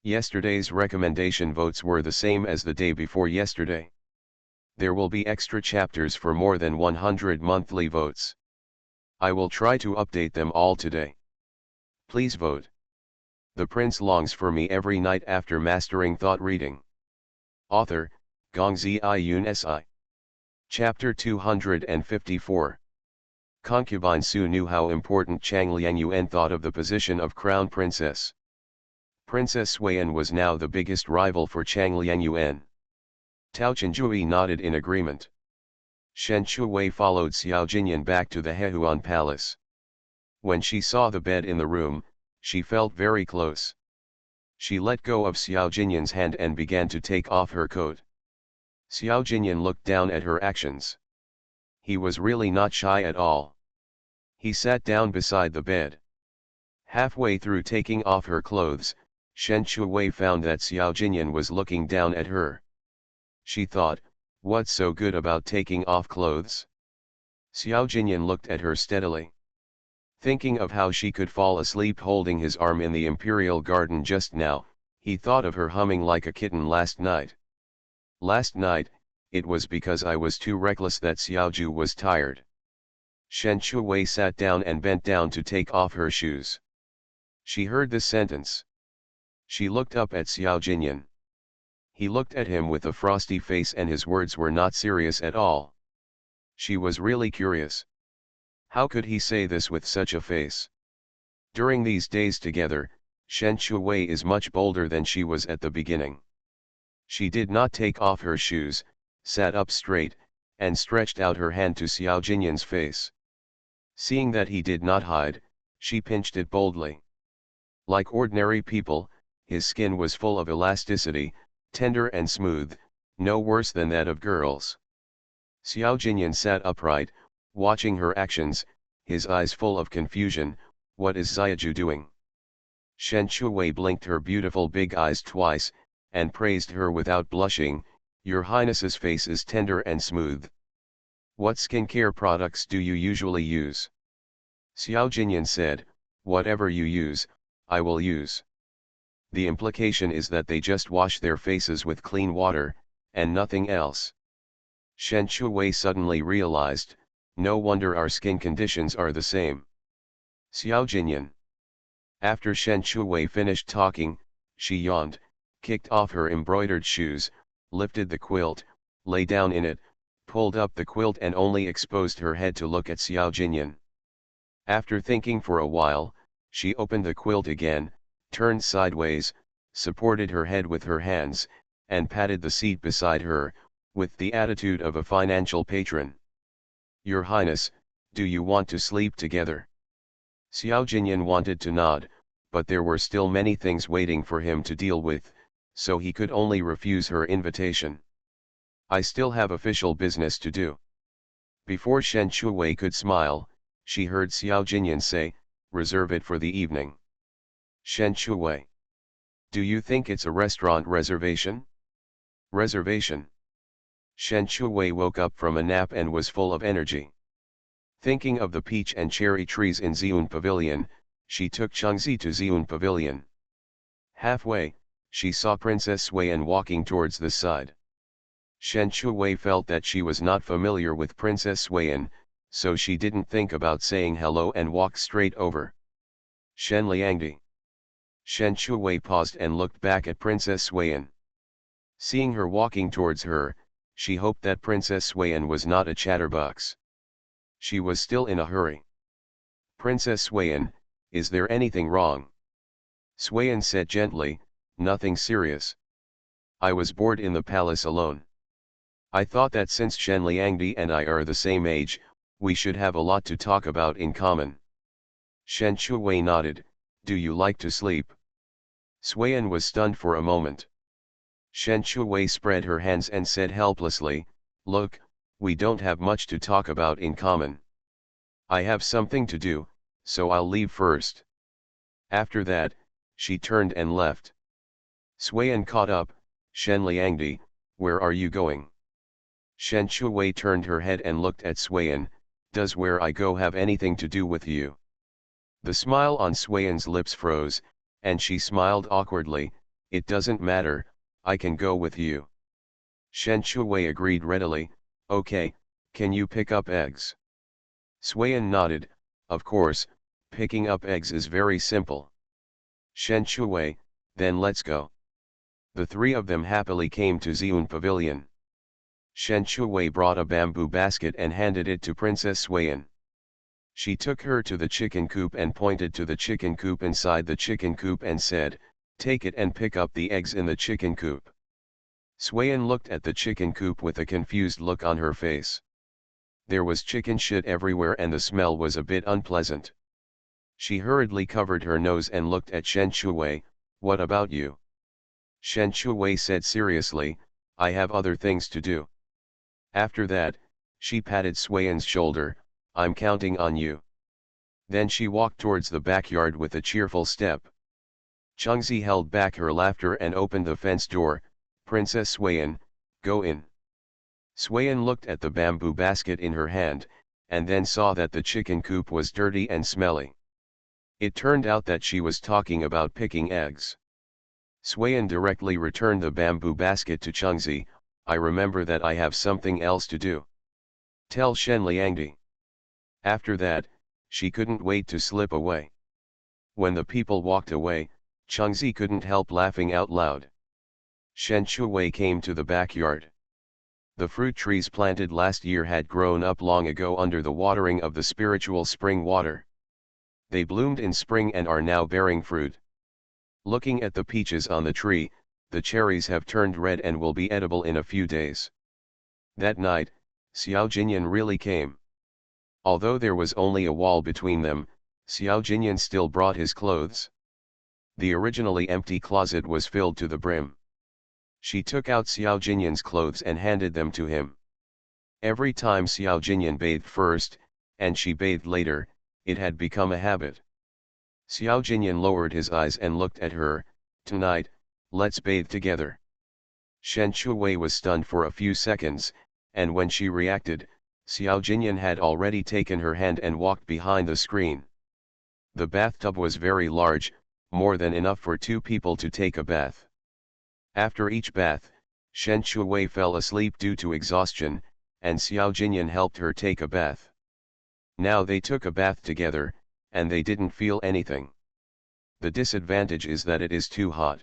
Yesterday's recommendation votes were the same as the day before yesterday. There will be extra chapters for more than 100 monthly votes. I will try to update them all today. Please vote. The prince longs for me every night after mastering thought reading. Author, Gongzi Iyun Si. Chapter 254. Concubine Su knew how important Chang Liangyuan thought of the position of crown princess. Princess Suiyan was now the biggest rival for Chang Liangyuan. Tao Chenjui nodded in agreement. Shen Shuwei followed Xiao Jinyan back to the Hehuan palace. When she saw the bed in the room, she felt very close. She let go of Xiao Jinyan's hand and began to take off her coat. Xiao Jinyan looked down at her actions. He was really not shy at all. He sat down beside the bed. Halfway through taking off her clothes, Shen Shuwei found that Xiao Jinyan was looking down at her. She thought, what's so good about taking off clothes? Xiao Jinyan looked at her steadily. Thinking of how she could fall asleep holding his arm in the imperial garden just now, he thought of her humming like a kitten last night. Last night, it was because I was too reckless that Xiaoju was tired. Shen Shuwei sat down and bent down to take off her shoes. She heard this sentence. She looked up at Xiao Jinyan. He looked at him with a frosty face and his words were not serious at all. She was really curious. How could he say this with such a face? During these days together, Shen Shuwei is much bolder than she was at the beginning. She did not take off her shoes, sat up straight, and stretched out her hand to Xiao Jinyan's face. Seeing that he did not hide, she pinched it boldly. Like ordinary people, his skin was full of elasticity, tender and smooth, no worse than that of girls. Xiao Jinyan sat upright, watching her actions, his eyes full of confusion. What is Xiaoju doing? Shen Shuwei blinked her beautiful big eyes twice, and praised her without blushing. Your Highness's face is tender and smooth. What skincare products do you usually use? Xiao Jinyan said, whatever you use, I will use. The implication is that they just wash their faces with clean water, and nothing else. Shen Shuwei suddenly realized, no wonder our skin conditions are the same. Xiao Jinyan. After Shen Shuwei finished talking, she yawned, kicked off her embroidered shoes, lifted the quilt, lay down in it, pulled up the quilt and only exposed her head to look at Xiao Jinyan. After thinking for a while, she opened the quilt again, turned sideways, supported her head with her hands, and patted the seat beside her, with the attitude of a financial patron. Your Highness, do you want to sleep together? Xiao Jinyan wanted to nod, but there were still many things waiting for him to deal with, so he could only refuse her invitation. I still have official business to do. Before Shen Shuwei could smile, she heard Xiao Jinyan say, reserve it for the evening. Shen Shuwei. Do you think it's a restaurant reservation? Reservation. Shen Shuwei woke up from a nap and was full of energy. Thinking of the peach and cherry trees in Xiun Pavilion, she took Chengzi to Xiun Pavilion. Halfway, she saw Princess Suiyan walking towards the side. Shen Shuwei felt that she was not familiar with Princess Suiyan, so she didn't think about saying hello and walked straight over. Shen Liangdi. Shen Shuwei paused and looked back at Princess Suiyan. Seeing her walking towards her, she hoped that Princess Suiyan was not a chatterbox. She was still in a hurry. Princess Suiyan, is there anything wrong? Suiyan said gently, nothing serious. I was bored in the palace alone. I thought that since Shen Liangdi and I are the same age, we should have a lot to talk about in common. Shen Shuwei nodded, do you like to sleep? Suiyan was stunned for a moment. Shen Shuwei spread her hands and said helplessly, look, we don't have much to talk about in common. I have something to do, so I'll leave first. After that, she turned and left. Suiyan caught up, Shen Liangdi, where are you going? Shen Shuwei turned her head and looked at Suiyan, does where I go have anything to do with you? The smile on Suiyan's lips froze, and she smiled awkwardly, it doesn't matter, I can go with you. Shen Shuwei agreed readily, okay, can you pick up eggs? Suiyan nodded, of course, picking up eggs is very simple. Shen Shuwei, then let's go. The three of them happily came to Xiun Pavilion. Shen Shuwei brought a bamboo basket and handed it to Princess Suiyan. She took her to the chicken coop and pointed to the chicken coop inside the chicken coop and said, take it and pick up the eggs in the chicken coop. Suiyan looked at the chicken coop with a confused look on her face. There was chicken shit everywhere and the smell was a bit unpleasant. She hurriedly covered her nose and looked at Shen Shuwei, what about you? Shen Shuwei said seriously, I have other things to do. After that, she patted Swayan's shoulder, I'm counting on you. Then she walked towards the backyard with a cheerful step. Changzi held back her laughter and opened the fence door. Princess Swayan, go in. Swayan looked at the bamboo basket in her hand, and then saw that the chicken coop was dirty and smelly. It turned out that she was talking about picking eggs. Swayan directly returned the bamboo basket to Changzi. I remember that I have something else to do. Tell Shen Liangdi. After that, she couldn't wait to slip away. When the people walked away, Changzi couldn't help laughing out loud. Shen Shuwei came to the backyard. The fruit trees planted last year had grown up long ago under the watering of the spiritual spring water. They bloomed in spring and are now bearing fruit. Looking at the peaches on the tree, the cherries have turned red and will be edible in a few days. That night, Xiao Jinyan really came. Although there was only a wall between them, Xiao Jinyan still brought his clothes. The originally empty closet was filled to the brim. She took out Xiao Jinyan's clothes and handed them to him. Every time Xiao Jinyan bathed first, and she bathed later, it had become a habit. Xiao Jinyan lowered his eyes and looked at her. Tonight, let's bathe together. Shen Shuwei was stunned for a few seconds, and when she reacted, Xiao Jinyan had already taken her hand and walked behind the screen. The bathtub was very large, more than enough for 2 people to take a bath. After each bath, Shen Shuwei fell asleep due to exhaustion, and Xiao Jinyan helped her take a bath. Now they took a bath together, and they didn't feel anything. The disadvantage is that it is too hot.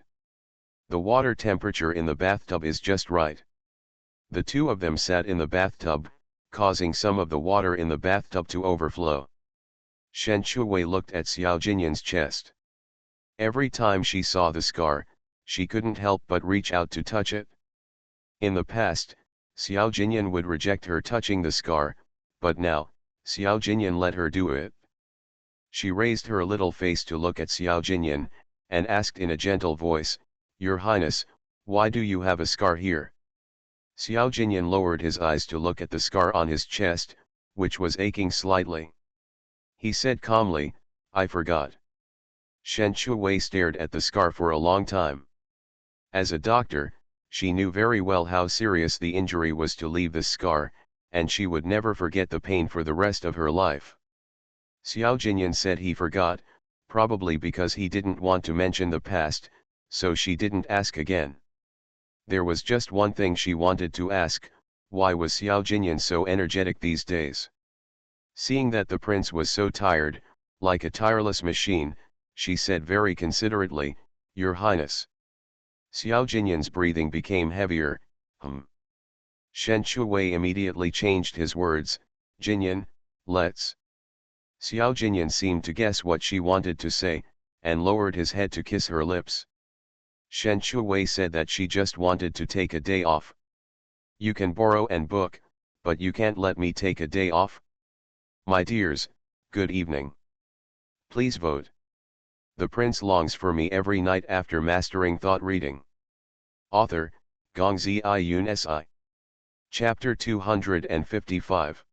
The water temperature in the bathtub is just right. The 2 of them sat in the bathtub, causing some of the water in the bathtub to overflow. Shen Shuwei looked at Xiao Jinyan's chest. Every time she saw the scar, she couldn't help but reach out to touch it. In the past, Xiao Jinyan would reject her touching the scar, but now, Xiao Jinyan let her do it. She raised her little face to look at Xiao Jinyan, and asked in a gentle voice, Your Highness, why do you have a scar here? Xiao Jinyan lowered his eyes to look at the scar on his chest, which was aching slightly. He said calmly, I forgot. Shen Shuwei stared at the scar for a long time. As a doctor, she knew very well how serious the injury was to leave this scar, and she would never forget the pain for the rest of her life. Xiao Jinyan said he forgot, probably because he didn't want to mention the past, so she didn't ask again. There was just one thing she wanted to ask, why was Xiao Jinyan so energetic these days? Seeing that the prince was so tired, like a tireless machine, she said very considerately, Your Highness. Xiao Jinyan's breathing became heavier. Shen Shuwei immediately changed his words, Jinyan, let's. Xiao Jinyan seemed to guess what she wanted to say, and lowered his head to kiss her lips. Shen Shuwei said that she just wanted to take a day off. You can borrow and book, but you can't let me take a day off? My dears, good evening. Please vote. The prince longs for me every night after mastering thought reading. Author, Gongzi Yun Si. Chapter 255.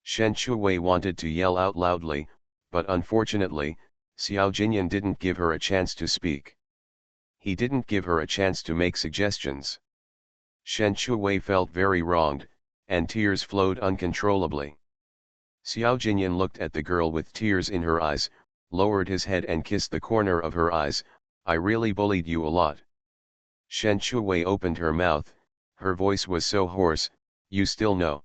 Shen Shuwei wanted to yell out loudly, but unfortunately, Xiao Jinyan didn't give her a chance to speak. He didn't give her a chance to make suggestions. Shen Shuwei felt very wronged, and tears flowed uncontrollably. Xiao Jinyan looked at the girl with tears in her eyes, lowered his head and kissed the corner of her eyes. I really bullied you a lot. Shen Shuwei opened her mouth, her voice was so hoarse, you still know.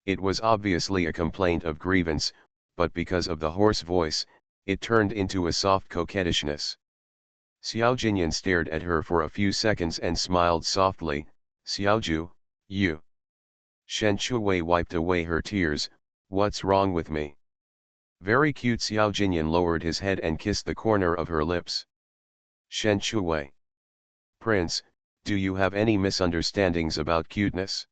It was obviously a complaint of grievance, but because of the hoarse voice, it turned into a soft coquettishness. Xiao Jinyan stared at her for a few seconds and smiled softly, Xiaoju, you. Shen Shuwei wiped away her tears, what's wrong with me? Very cute. Xiao Jinyan lowered his head and kissed the corner of her lips. Shen Shuwei. Prince, do you have any misunderstandings about cuteness?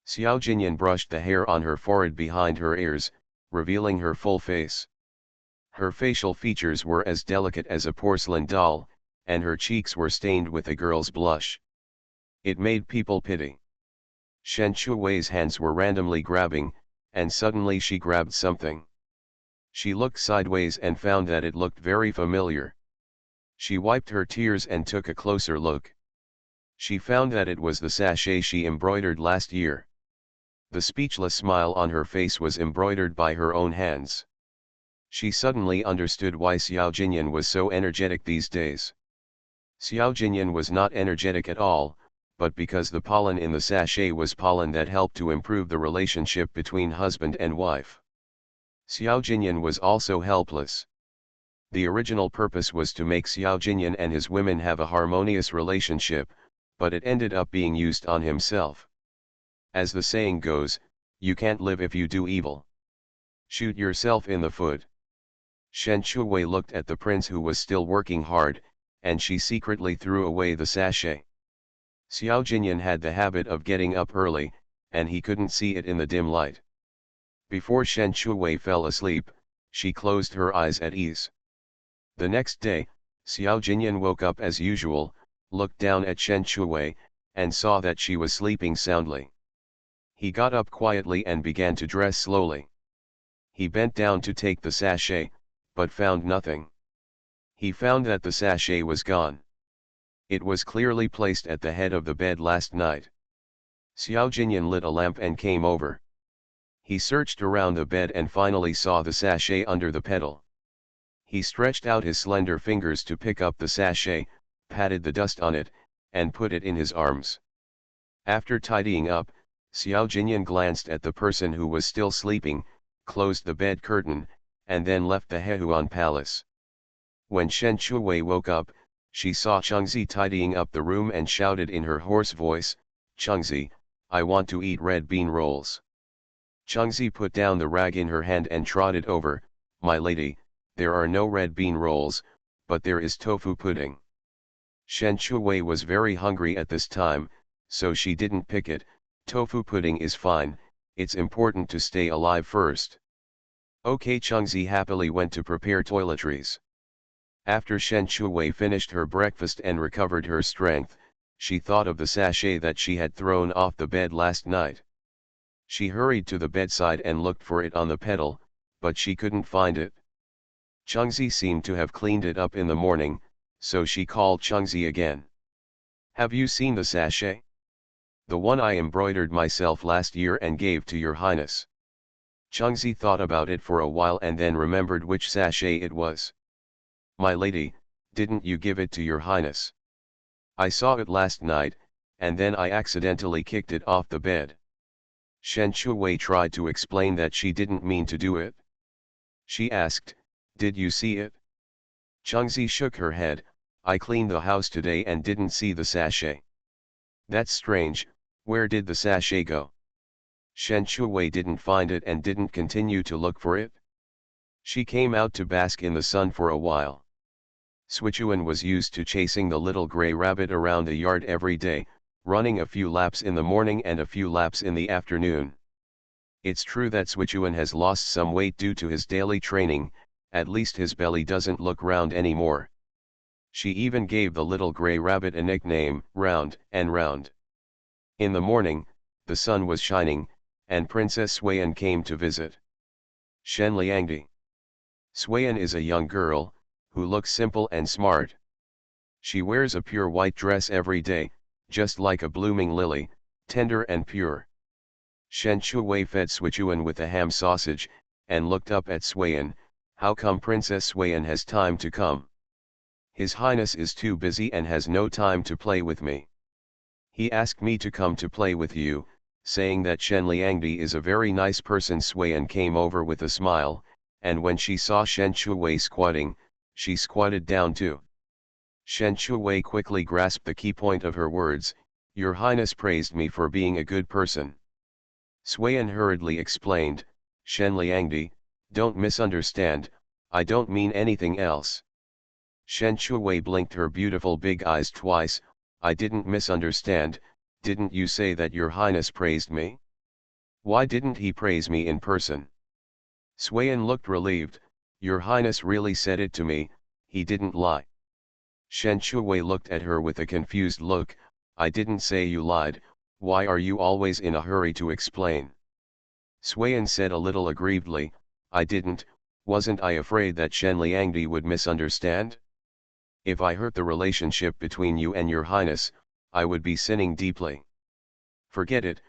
Xiao Jinyan brushed the hair on her forehead behind her ears, revealing her full face. Her facial features were as delicate as a porcelain doll, and her cheeks were stained with a girl's blush. It made people pity. Shen Shui's hands were randomly grabbing, and suddenly she grabbed something. She looked sideways and found that it looked very familiar. She wiped her tears and took a closer look. She found that it was the sachet she embroidered last year. The speechless smile on her face was embroidered by her own hands. She suddenly understood why Xiao Jinyan was so energetic these days. Xiao Jinyan was not energetic at all, but because the pollen in the sachet was pollen that helped to improve the relationship between husband and wife. Xiao Jinyan was also helpless. The original purpose was to make Xiao Jinyan and his women have a harmonious relationship, but it ended up being used on himself. As the saying goes, you can't live if you do evil. Shoot yourself in the foot. Shen Shui looked at the prince who was still working hard, and she secretly threw away the sachet. Xiao Jinyan had the habit of getting up early, and he couldn't see it in the dim light. Before Shen Shui fell asleep, she closed her eyes at ease. The next day, Xiao Jinyan woke up as usual, looked down at Shen Shui, and saw that she was sleeping soundly. He got up quietly and began to dress slowly. He bent down to take the sachet, but found nothing. He found that the sachet was gone. It was clearly placed at the head of the bed last night. Xiao Jinyan lit a lamp and came over. He searched around the bed and finally saw the sachet under the pedal. He stretched out his slender fingers to pick up the sachet, patted the dust on it, and put it in his arms. After tidying up, Xiao Jinyan glanced at the person who was still sleeping, closed the bed curtain, and then left the Hehuan palace. When Shen Shui woke up, she saw Chengzi tidying up the room and shouted in her hoarse voice, "Chengzi, I want to eat red bean rolls." Chengzi put down the rag in her hand and trotted over, "My lady, there are no red bean rolls, but there is tofu pudding." Shen Shui was very hungry at this time, so she didn't pick it. "Tofu pudding is fine, it's important to stay alive first." Okay, Chengzi happily went to prepare toiletries. After Shen Shui finished her breakfast and recovered her strength, she thought of the sachet that she had thrown off the bed last night. She hurried to the bedside and looked for it on the pedal, but she couldn't find it. Chengzi seemed to have cleaned it up in the morning, so she called Chengzi again. "Have you seen the sachet? The one I embroidered myself last year and gave to your highness." Chengzi thought about it for a while and then remembered which sachet it was. "My lady, didn't you give it to your highness? I saw it last night, and then I accidentally kicked it off the bed." Shen Shui tried to explain that she didn't mean to do it. She asked, "Did you see it?" Chengzi shook her head, "I cleaned the house today and didn't see the sachet." "That's strange, where did the sachet go?" Shen Shui didn't find it and didn't continue to look for it. She came out to bask in the sun for a while. Sichuan was used to chasing the little gray rabbit around the yard every day, running a few laps in the morning and a few laps in the afternoon. It's true that Sichuan has lost some weight due to his daily training, at least his belly doesn't look round anymore. She even gave the little gray rabbit a nickname, Round and Round. In the morning, the sun was shining, and Princess Suian came to visit Shen Liangdi. Suian is a young girl, who looks simple and smart. She wears a pure white dress every day, just like a blooming lily, tender and pure. Shen Shui fed Sichuan with a ham sausage, and looked up at Suian. "How come Princess Suian has time to come? His Highness is too busy and has no time to play with me. He asked me to come to play with you," saying that Shen Liangdi is a very nice person. Suian came over with a smile, and when she saw Shen Shui squatting, she squatted down too. Shen Shui quickly grasped the key point of her words, "Your Highness praised me for being a good person." Suian hurriedly explained, "Shen Liangdi, don't misunderstand, I don't mean anything else." Shen Shui blinked her beautiful big eyes twice, "I didn't misunderstand, didn't you say that your highness praised me? Why didn't he praise me in person?" Suian looked relieved, "Your highness really said it to me, he didn't lie." Shen Shui looked at her with a confused look, I didn't say you lied, why are you always in a hurry to explain? Swayan said a little aggrievedly, I didn't, wasn't I afraid that Shen Liangdi would misunderstand? If I hurt the relationship between you and your highness, I would be sinning deeply. Forget it,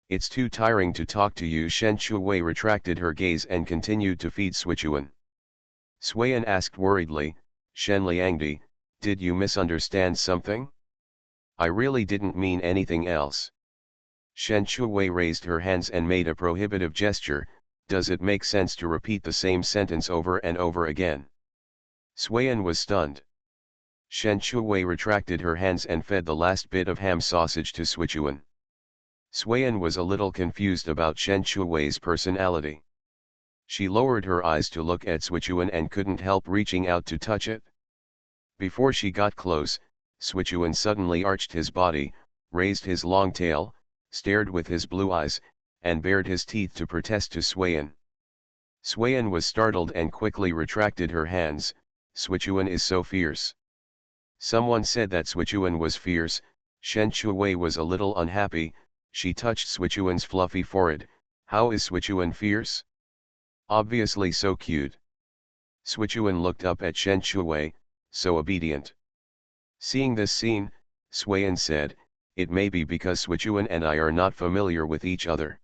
it's too tiring to talk to you. Shen Shuwei retracted her gaze and continued to feed Sichuan. Swayan asked worriedly, Shen Liangdi, did you misunderstand something? I really didn't mean anything else. Shen Shuwei raised her hands and made a prohibitive gesture, does it make sense to repeat the same sentence over and over again? Swayan was stunned. Shen Shuwei retracted her hands and fed the last bit of ham sausage to Sichuan. Swayan was a little confused about Shen Shuwei's personality. She lowered her eyes to look at Sichuan and couldn't help reaching out to touch it. Before she got close, Sichuan suddenly arched his body, raised his long tail, stared with his blue eyes, and bared his teeth to protest to Swayan. Swayan was startled and quickly retracted her hands. Sichuan is so fierce. Someone said that Sichuan was fierce. Shen Shuwei was a little unhappy. She touched Sichuan's fluffy forehead. How is Sichuan fierce? Obviously so cute. Sichuan looked up at Shen Shuwei, so obedient. Seeing this scene, Swayan said, it may be because Sichuan and I are not familiar with each other.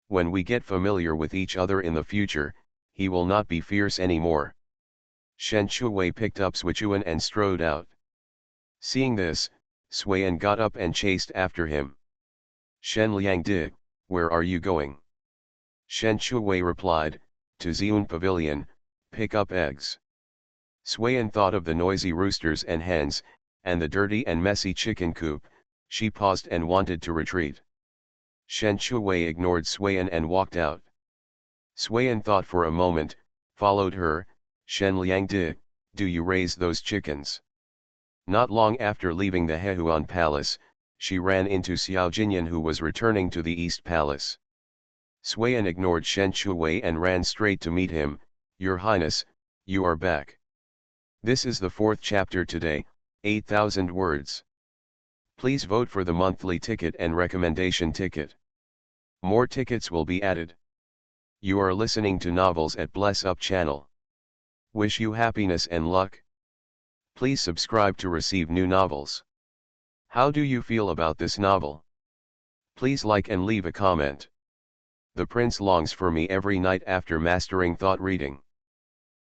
When we get familiar with each other in the future, he will not be fierce anymore. Shen Shuwei picked up Sichuan and strode out. Seeing this, Swayan got up and chased after him. Shen Liangdi, where are you going? Shen Shuwei replied, to Xiun Pavilion, pick up eggs. Swayan thought of the noisy roosters and hens, and the dirty and messy chicken coop. She paused and wanted to retreat. Shen Shuwei ignored Swayan and walked out. Swayan thought for a moment, followed her. Shen Liangdi, do you raise those chickens? Not long after leaving the Hehuan Palace, she ran into Xiao Jinyan, who was returning to the East Palace. Swayan ignored Shen Shuwei and ran straight to meet him. Your Highness, you are back. This is the 4th chapter today, 8,000 words. Please vote for the monthly ticket and recommendation ticket. More tickets will be added. You are listening to novels at Bless Up channel. Wish you happiness and luck. Please subscribe to receive new novels. How do you feel about this novel? Please like and leave a comment. The prince longs for me every night after mastering thought reading.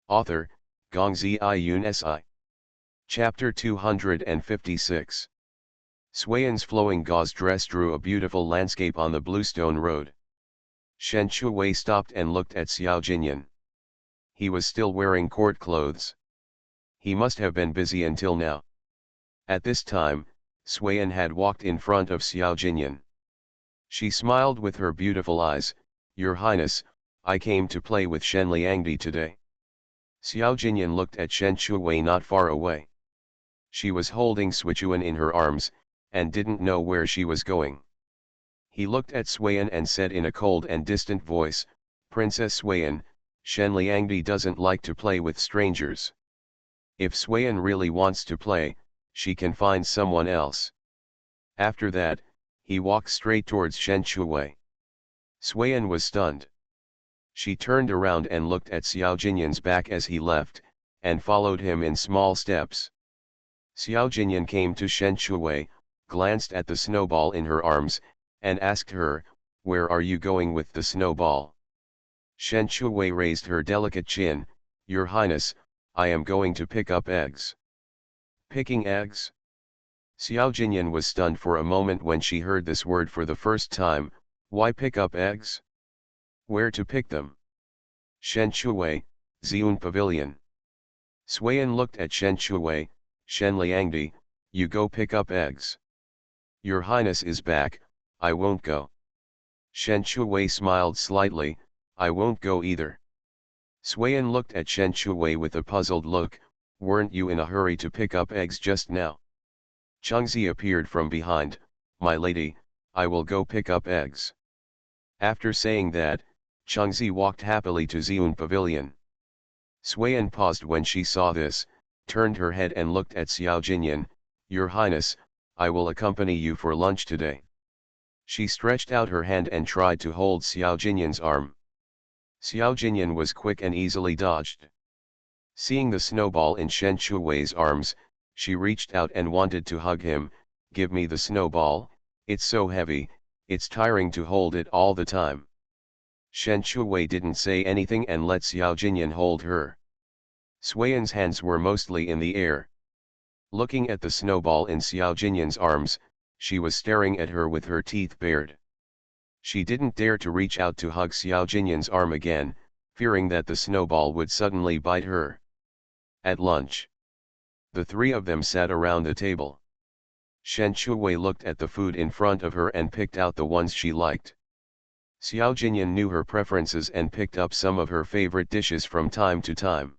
Author, Gongzi Iyun Si. Chapter 256. Swayan's flowing gauze dress drew a beautiful landscape on the bluestone road. Shen Shuwei stopped and looked at Xiao Jinyan. He was still wearing court clothes. He must have been busy until now. At this time, Swayan had walked in front of Xiao Jinyan. She smiled with her beautiful eyes, Your Highness, I came to play with Shen Liangdi today. Xiao Jinyan looked at Shen Shuwei not far away. She was holding Sichuan in her arms, and didn't know where she was going. He looked at Swayan and said in a cold and distant voice, Princess Swayan, Shen Liangdi doesn't like to play with strangers. If Swayan really wants to play, she can find someone else. After that, he walked straight towards Shen Shuwei. Swayan was stunned. She turned around and looked at Xiao Jinyan's back as he left, and followed him in small steps. Xiao Jinyan came to Shen Shuwei, glanced at the snowball in her arms, and asked her, Where are you going with the snowball? Shen Shuwei raised her delicate chin, Your Highness, I am going to pick up eggs. Picking eggs? Xiao Jinyan was stunned for a moment when she heard this word for the first time. Why pick up eggs? Where to pick them? Shen Shuwei, Xiun Pavilion. Swayan looked at Shen Shuwei, Shen Liangdi, you go pick up eggs. Your Highness is back, I won't go. Shen Shuwei smiled slightly, I won't go either. Swayan looked at Shen Shuwei with a puzzled look, weren't you in a hurry to pick up eggs just now? Chengzi appeared from behind, my lady, I will go pick up eggs. After saying that, Chengzi walked happily to Xiun Pavilion. Swayan paused when she saw this, turned her head and looked at Xiao Jinyan, Your Highness, I will accompany you for lunch today. She stretched out her hand and tried to hold Xiao Jinyan's arm. Xiao Jinyan was quick and easily dodged. Seeing the snowball in Shen Shui's arms, she reached out and wanted to hug him. Give me the snowball, it's so heavy, it's tiring to hold it all the time. Shen Shui didn't say anything and let Xiao Jinyan hold her. Suiyan's hands were mostly in the air. Looking at the snowball in Xiao Jinyan's arms, she was staring at her with her teeth bared. She didn't dare to reach out to hug Xiao Jinyan's arm again, fearing that the snowball would suddenly bite her. At lunch, the three of them sat around the table. Shen Shui looked at the food in front of her and picked out the ones she liked. Xiao Jinyan knew her preferences and picked up some of her favorite dishes from time to time.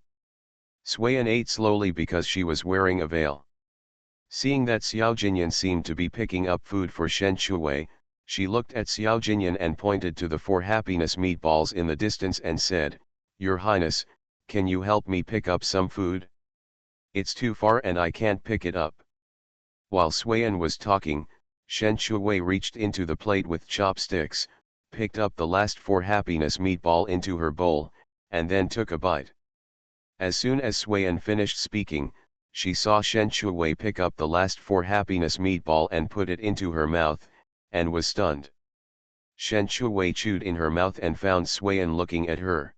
Suiyan ate slowly because she was wearing a veil. Seeing that Xiao Jinyan seemed to be picking up food for Shen Shui, she looked at Xiao Jinyan and pointed to the 4 happiness meatballs in the distance and said, "Your Highness, can you help me pick up some food? It's too far and I can't pick it up." While Suiyan was talking, Shen Shui reached into the plate with chopsticks, picked up the last 4 happiness meatball into her bowl, and then took a bite. As soon as Suiyan finished speaking, she saw Shen Shui pick up the last 4 happiness meatball and put it into her mouth, and was stunned. Shen Shui chewed in her mouth and found Suiyan looking at her.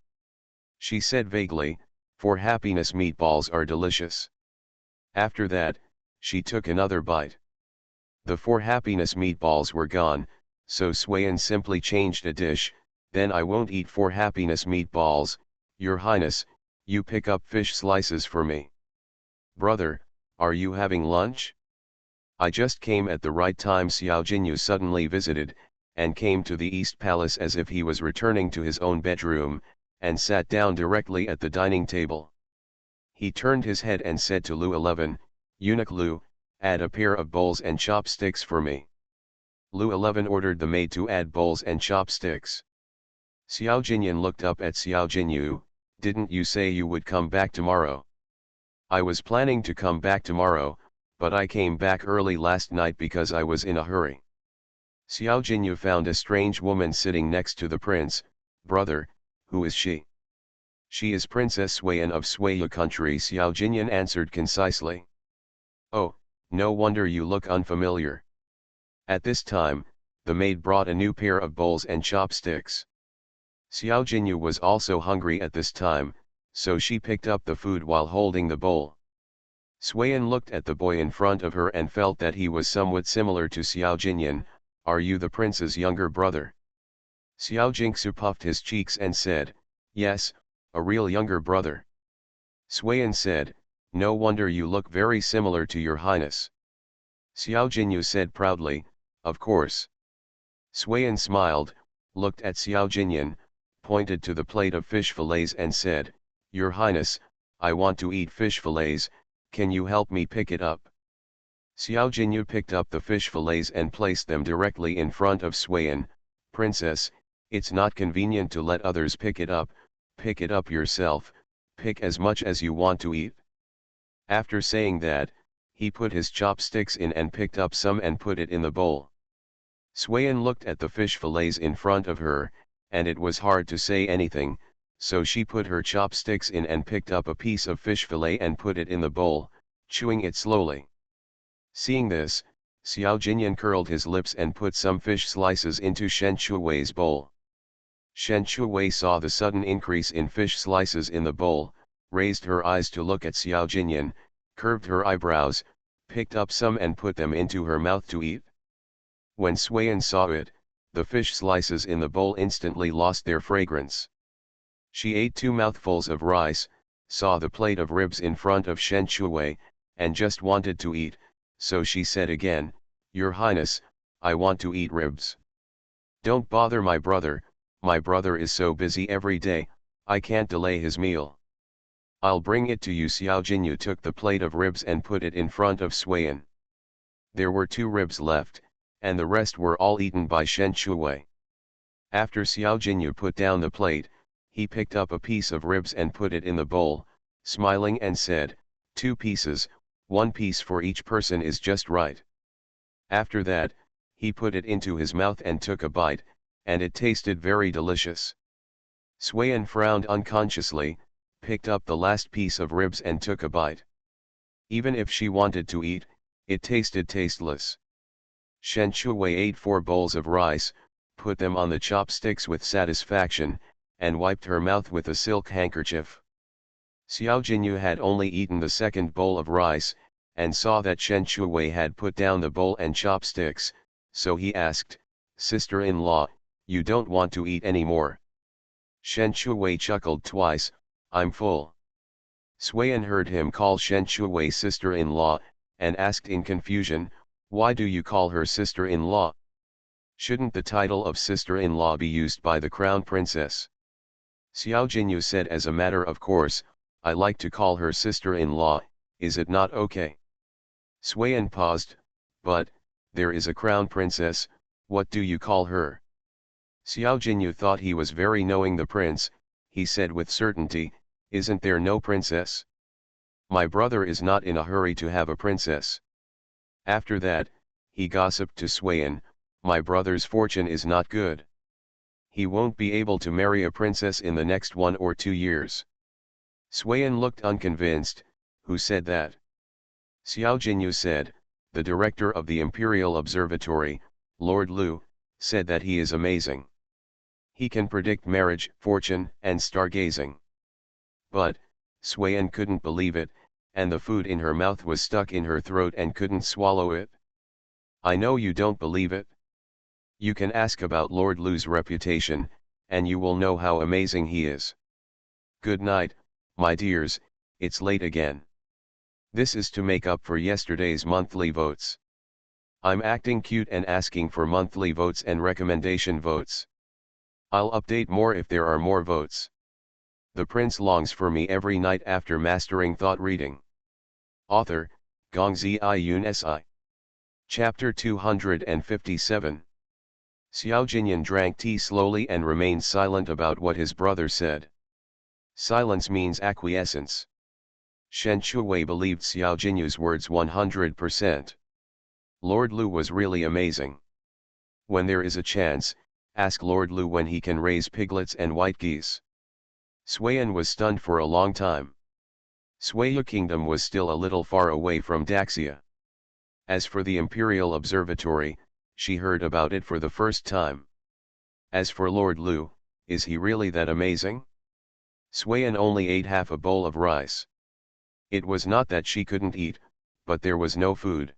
She said vaguely, 4 happiness meatballs are delicious. After that, she took another bite. The 4 happiness meatballs were gone, so Suiyan simply changed a dish. Then I won't eat 4 happiness meatballs, Your Highness, you pick up fish slices for me. Brother, are you having lunch? I just came at the right time. Xiao Jinyu suddenly visited, and came to the East Palace as if he was returning to his own bedroom, and sat down directly at the dining table. He turned his head and said to Lu 11, "Eunuch Lu, add a pair of bowls and chopsticks for me." Lu 11 ordered the maid to add bowls and chopsticks. Xiao Jinyan looked up at Xiao Jinyu. "Didn't you say you would come back tomorrow?" "I was planning to come back tomorrow, but I came back early last night because I was in a hurry." Xiao Jinyu found a strange woman sitting next to the prince. "Brother, who is she?" "She is Princess Suiyan of Suiya country," Xiao Jinyan answered concisely. "Oh, no wonder you look unfamiliar." At this time, the maid brought a new pair of bowls and chopsticks. Xiao Jinyu was also hungry at this time, so she picked up the food while holding the bowl. Suiyan looked at the boy in front of her and felt that he was somewhat similar to Xiao Jinyan. "Are you the prince's younger brother?" Xiao Jingsu puffed his cheeks and said, "Yes, a real younger brother." Suiyan said, "No wonder you look very similar to your highness." Xiao Jinyu said proudly, "Of course." Suiyan smiled, looked at Xiao Jinyan, pointed to the plate of fish fillets and said, "Your highness, I want to eat fish fillets, can you help me pick it up?" Xiao Jinyu picked up the fish fillets and placed them directly in front of Suiyan. "Princess, it's not convenient to let others pick it up yourself, pick as much as you want to eat." After saying that, he put his chopsticks in and picked up some and put it in the bowl. Suiyan looked at the fish fillets in front of her, and it was hard to say anything, so she put her chopsticks in and picked up a piece of fish fillet and put it in the bowl, chewing it slowly. Seeing this, Xiao Jinyan curled his lips and put some fish slices into Shen Shui's bowl. Shen Shui saw the sudden increase in fish slices in the bowl, raised her eyes to look at Xiao Jinyan, curved her eyebrows, picked up some and put them into her mouth to eat. When Suiyan saw it, the fish slices in the bowl instantly lost their fragrance. She ate 2 mouthfuls of rice, saw the plate of ribs in front of Shen Shui, and just wanted to eat, so she said again, "Your Highness, I want to eat ribs." "Don't bother my brother is so busy every day, I can't delay his meal." "I'll bring it to you." Xiao Jinyu took the plate of ribs and put it in front of Suiyan. There were 2 ribs left, and the rest were all eaten by Shen Shui. After Xiao Jinyu put down the plate, he picked up a piece of ribs and put it in the bowl, smiling and said, 2 pieces, 1 piece for each person is just right." After that, he put it into his mouth and took a bite, and it tasted very delicious. Swayan frowned unconsciously, picked up the last piece of ribs and took a bite. Even if she wanted to eat, it tasted tasteless. Shen Shuwei ate 4 bowls of rice, put them on the chopsticks with satisfaction, and wiped her mouth with a silk handkerchief. Xiao Jinyu had only eaten the second bowl of rice, and saw that Shen Shuwei had put down the bowl and chopsticks, so he asked, "Sister-in-law, you don't want to eat any more?" Shen Shuwei chuckled twice, "I'm full." Swayan heard him call Shen Shuwei sister-in-law, and asked in confusion, "Why do you call her sister-in-law? Shouldn't the title of sister-in-law be used by the crown princess?" Xiao Jinyu said, "As a matter of course, I like to call her sister-in-law, is it not okay?" Swayan paused, "But, there is a crown princess, what do you call her?" Xiao Jinyu thought he was very knowing the prince, he said with certainty, "Isn't there no princess? My brother is not in a hurry to have a princess." After that, he gossiped to Swayan, "My brother's fortune is not good. He won't be able to marry a princess in the next 1 or 2 years. Swayan looked unconvinced, "Who said that?" Xiao Jinyu said, "The director of the Imperial Observatory, Lord Lu, said that he is amazing. He can predict marriage, fortune, and stargazing." But, Swayan couldn't believe it, and the food in her mouth was stuck in her throat and couldn't swallow it. "I know you don't believe it. You can ask about Lord Lu's reputation, and you will know how amazing he is. Good night, my dears, it's late again. This is to make up for yesterday's monthly votes. I'm acting cute and asking for monthly votes and recommendation votes. I'll update more if there are more votes. The prince longs for me every night after mastering thought reading." Author, Gongzi Yun Si. Chapter 257. Xiao Jinyan drank tea slowly and remained silent about what his brother said. Silence means acquiescence. Shen Shuwei believed Xiao Jinyu's words 100%. Lord Lu was really amazing. When there is a chance, ask Lord Lu when he can raise piglets and white geese. Swayan was stunned for a long time. Swaya Kingdom was still a little far away from Daxia. As for the Imperial Observatory, she heard about it for the first time. As for Lord Lu, is he really that amazing? Swayan only ate half a bowl of rice. It was not that she couldn't eat, but there was no food.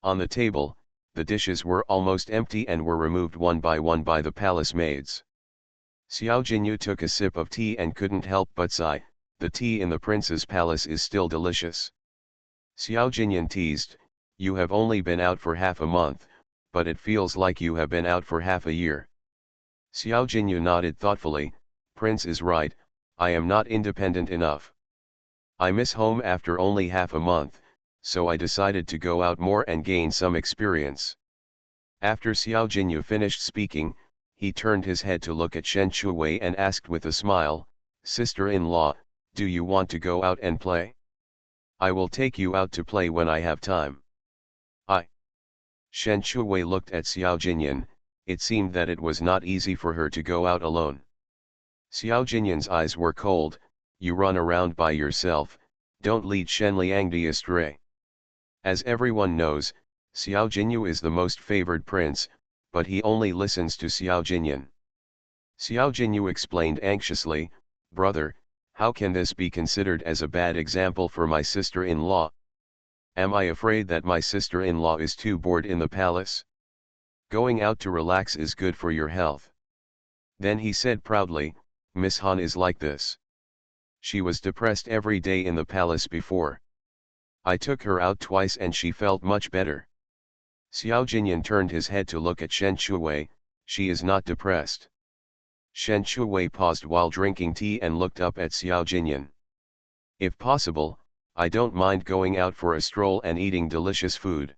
On the table, the dishes were almost empty and were removed one by the palace maids. Xiao Jinyu took a sip of tea and couldn't help but sigh, "The tea in the prince's palace is still delicious." Xiao Jinyan teased, "You have only been out for half a month, but it feels like you have been out for half a year." Xiao Jinyu nodded thoughtfully, "Prince is right, I am not independent enough. I miss home after only half a month, so I decided to go out more and gain some experience." After Xiao Jinyu finished speaking, he turned his head to look at Shen Shuwei and asked with a smile, "Sister-in-law, do you want to go out and play? I will take you out to play when I have time." Shen Shuwei looked at Xiao Jinyan. It seemed that it was not easy for her to go out alone. Xiao Jinyan's eyes were cold, "You run around by yourself, don't lead Shen Liangdi astray." As everyone knows, Xiao Jinyu is the most favored prince, but he only listens to Xiao Jinyan. Xiao Jinyu explained anxiously, "Brother, how can this be considered as a bad example for my sister-in-law? Am I afraid that my sister-in-law is too bored in the palace? Going out to relax is good for your health." Then he said proudly, "Miss Han is like this. She was depressed every day in the palace before. I took her out twice and she felt much better." Xiao Jinyan turned his head to look at Shen Shuwei, "She is not depressed." Shen Shuwei paused while drinking tea and looked up at Xiao Jinyan. "If possible, I don't mind going out for a stroll and eating delicious food."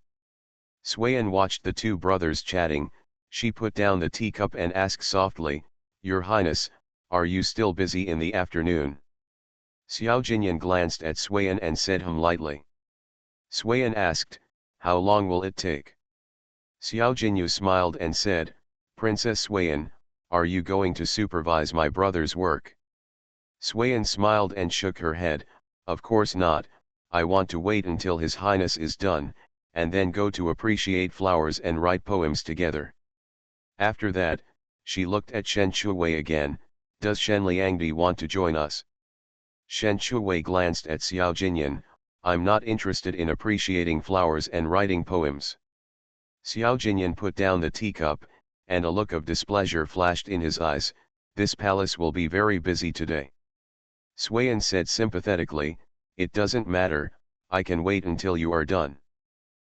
Swayan watched the two brothers chatting. She put down the teacup and asked softly, "Your Highness, are you still busy in the afternoon?" Xiao Jinyan glanced at Swayan and said lightly. Swayan asked, "How long will it take?" Xiao Jinyu smiled and said, Princess Suiyan, are you going to supervise my brother's work? Suiyan smiled and shook her head, of course not, I want to wait until His Highness is done, and then go to appreciate flowers and write poems together. After that, she looked at Shen Shuwei again, does Shen Liangdi want to join us? Shen Shuwei glanced at Xiao Jinyan, I'm not interested in appreciating flowers and writing poems. Xiao Jinyan put down the teacup, and a look of displeasure flashed in his eyes, this palace will be very busy today. Suiyan said sympathetically, it doesn't matter, I can wait until you are done.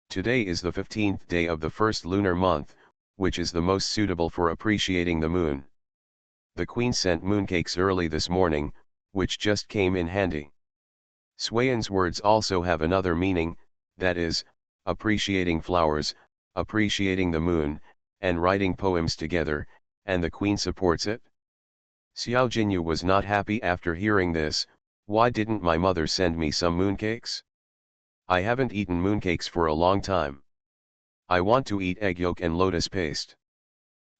Today is the 15th day of the first lunar month, which is the most suitable for appreciating the moon. The queen sent mooncakes early this morning, which just came in handy. Suiyan's words also have another meaning, that is, appreciating flowers, appreciating the moon, and writing poems together, and the queen supports it. Xiao Jinyu was not happy after hearing this, why didn't my mother send me some mooncakes? I haven't eaten mooncakes for a long time. I want to eat egg yolk and lotus paste.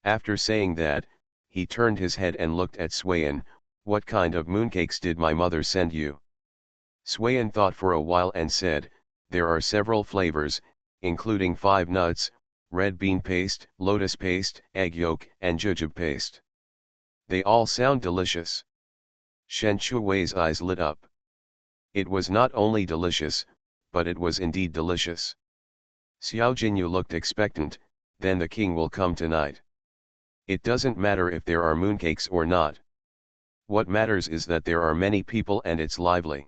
After saying that, he turned his head and looked at Suiyan, what kind of mooncakes did my mother send you? Suiyan thought for a while and said, there are several flavors, including 5 nuts, red bean paste, lotus paste, egg yolk, and jujube paste. They all sound delicious. Shen Shuwei's eyes lit up. It was not only delicious, but it was indeed delicious. Xiao Jinyu looked expectant, then the king will come tonight. It doesn't matter if there are mooncakes or not. What matters is that there are many people and it's lively.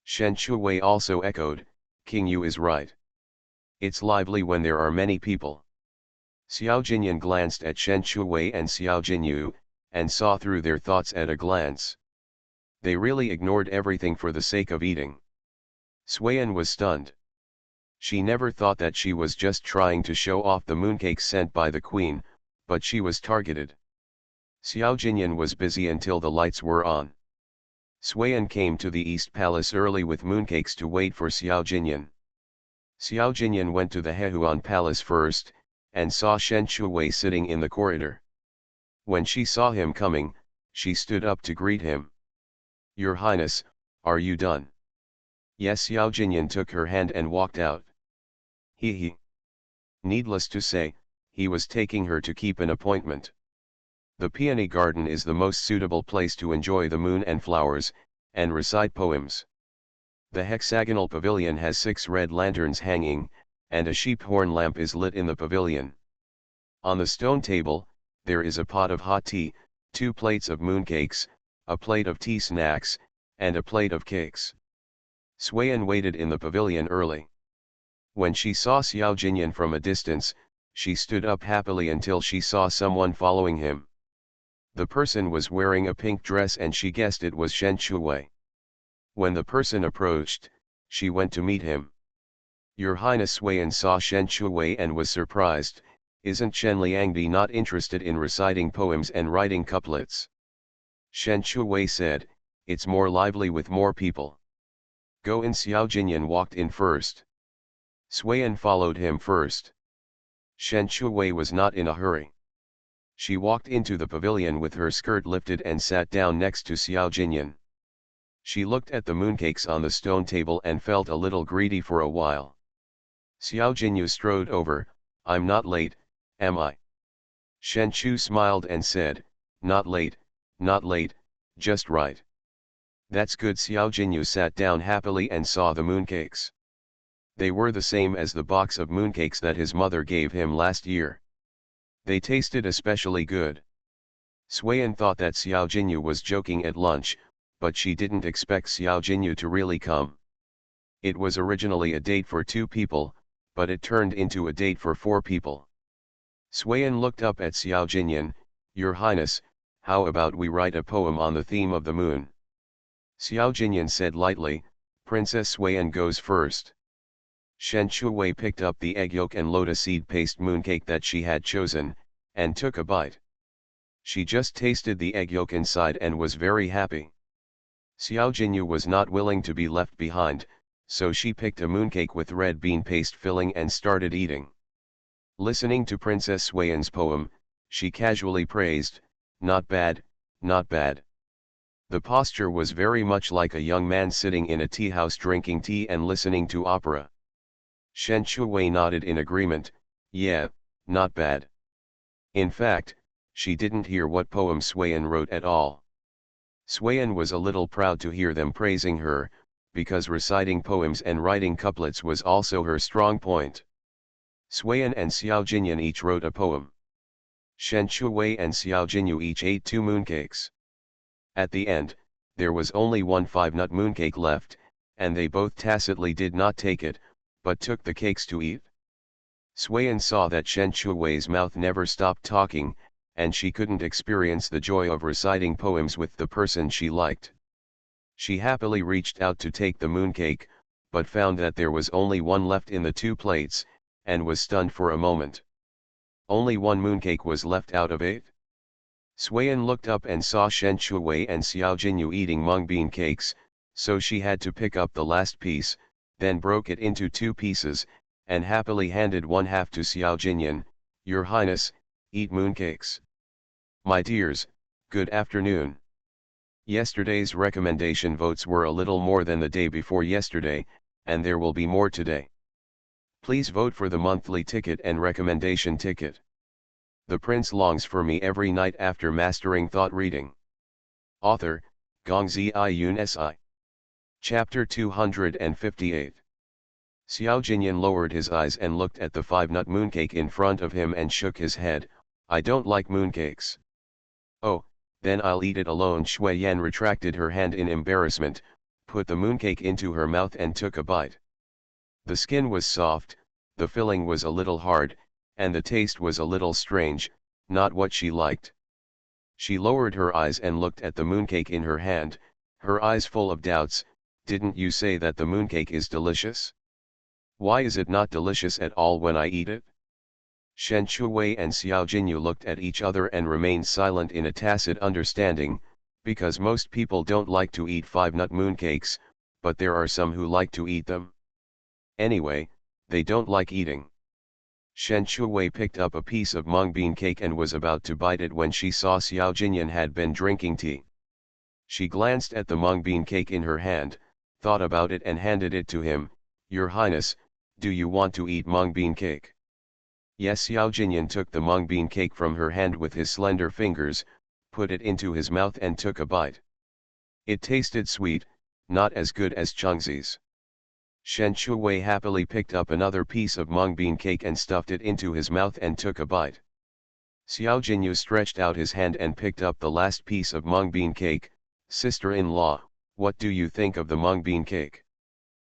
Shen Shuwei also echoed, King Yu is right. It's lively when there are many people. Xiao Jinyan glanced at Shen Shuwei and Xiao Jinyu, and saw through their thoughts at a glance. They really ignored everything for the sake of eating. Suiyan was stunned. She never thought that she was just trying to show off the mooncakes sent by the queen, but she was targeted. Xiao Jinyan was busy until the lights were on. Suiyan came to the East Palace early with mooncakes to wait for Xiao Jinyan. Xiao Jinyan went to the Hehuan Palace first, and saw Shen Shuwei sitting in the corridor. When she saw him coming, she stood up to greet him. Your Highness, are you done? Yes, Xiao Jinyan took her hand and walked out. He. Needless to say, he was taking her to keep an appointment. The peony garden is the most suitable place to enjoy the moon and flowers, and recite poems. The hexagonal pavilion has 6 red lanterns hanging, and a sheep horn lamp is lit in the pavilion. On the stone table, there is a pot of hot tea, 2 plates of mooncakes, a plate of tea snacks, and a plate of cakes. Suiyan waited in the pavilion early. When she saw Xiao Jinyan from a distance, she stood up happily until she saw someone following him. The person was wearing a pink dress and she guessed it was Shen Shuwei. When the person approached, she went to meet him. Your Highness. Suiyan saw Shen Shuwei and was surprised, isn't Shen Liangdi not interested in reciting poems and writing couplets? Shen Shuwei said, it's more lively with more people. Go in. Xiao Jinyan walked in first. Suiyan followed him first. Shen Shuwei was not in a hurry. She walked into the pavilion with her skirt lifted and sat down next to Xiao Jinyan. She looked at the mooncakes on the stone table and felt a little greedy for a while. Xiao Jinyu strode over, I'm not late, am I? Shen Chu smiled and said, not late, just right. That's good. Xiao Jinyu sat down happily and saw the mooncakes. They were the same as the box of mooncakes that his mother gave him last year. They tasted especially good. Suiyan thought that Xiao Jinyu was joking at lunch, but she didn't expect Xiao Jinyu to really come. It was originally a date for 2 people, but it turned into a date for 4 people. Suiyan looked up at Xiao Jinyan, Your Highness, how about we write a poem on the theme of the moon? Xiao Jinyan said lightly, Princess Suiyan goes first. Shen Shuwei picked up the egg yolk and lotus seed paste mooncake that she had chosen, and took a bite. She just tasted the egg yolk inside and was very happy. Xiao Jinyu was not willing to be left behind, so she picked a mooncake with red bean paste filling and started eating. Listening to Princess Swayan's poem, she casually praised, "Not bad, not bad." The posture was very much like a young man sitting in a tea house drinking tea and listening to opera. Shen Shuwei nodded in agreement, "Yeah, not bad." In fact, she didn't hear what poem Swayan wrote at all. Swayan was a little proud to hear them praising her, because reciting poems and writing couplets was also her strong point. Swayan and Xiao Jinyan each wrote a poem. Shen Shuwei and Xiao Jinyu each ate 2 mooncakes. At the end, there was only one 5-nut mooncake left, and they both tacitly did not take it, but took the cakes to eat. Swayan saw that Shen Shuwei's mouth never stopped talking, and she couldn't experience the joy of reciting poems with the person she liked. She happily reached out to take the mooncake, but found that there was only one left in the 2 plates, and was stunned for a moment. Only one mooncake was left out of 8. Swayan looked up and saw Shen Shuwei and Xiao Jinyu eating mung bean cakes, so she had to pick up the last piece, then broke it into 2 pieces, and happily handed one half to Xiao Jinyan. "Your Highness, eat mooncakes." "My dears, good afternoon. Yesterday's recommendation votes were a little more than the day before yesterday, and there will be more today. Please vote for the monthly ticket and recommendation ticket. The prince longs for me every night after mastering thought reading." Author, Gongzi Yun Si. Chapter 258. Xiao Jinyan lowered his eyes and looked at the 5-nut mooncake in front of him and shook his head. "I don't like mooncakes." "Oh, then I'll eat it alone." Shui Yan retracted her hand in embarrassment, put the mooncake into her mouth and took a bite. The skin was soft, the filling was a little hard, and the taste was a little strange, not what she liked. She lowered her eyes and looked at the mooncake in her hand, her eyes full of doubts. "Didn't you say that the mooncake is delicious? Why is it not delicious at all when I eat it?" Shen Shuwei and Xiao Jinyu looked at each other and remained silent in a tacit understanding, because most people don't like to eat 5-nut mooncakes, but there are some who like to eat them. Anyway, they don't like eating. Shen Shuwei picked up a piece of mung bean cake and was about to bite it when she saw Xiao Jinyan had been drinking tea. She glanced at the mung bean cake in her hand, thought about it and handed it to him. "Your Highness, do you want to eat mung bean cake?" Yes. Xiao Jinyan took the mung bean cake from her hand with his slender fingers, put it into his mouth and took a bite. It tasted sweet, not as good as Chengzi's. Shen Shuwei happily picked up another piece of mung bean cake and stuffed it into his mouth and took a bite. Xiao Jinyu stretched out his hand and picked up the last piece of mung bean cake. "Sister-in-law, what do you think of the mung bean cake?"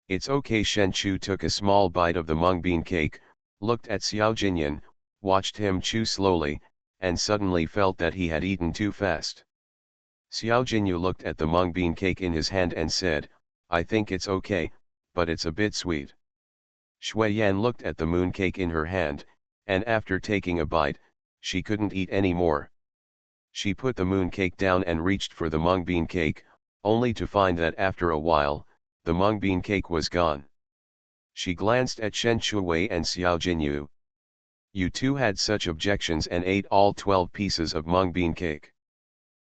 "It's okay." Shen Chu took a small bite of the mung bean cake, looked at Xiao Jinyan, watched him chew slowly, and suddenly felt that he had eaten too fast. Xiao Jinyu looked at the mung bean cake in his hand and said, "I think it's okay, but it's a bit sweet." Shui Yan looked at the moon cake in her hand, and after taking a bite, she couldn't eat any more. She put the moon cake down and reached for the mung bean cake, only to find that after a while, the mung bean cake was gone. She glanced at Shen Shuwei and Xiao Jinyu. "You two had such objections and ate all 12 pieces of mung bean cake."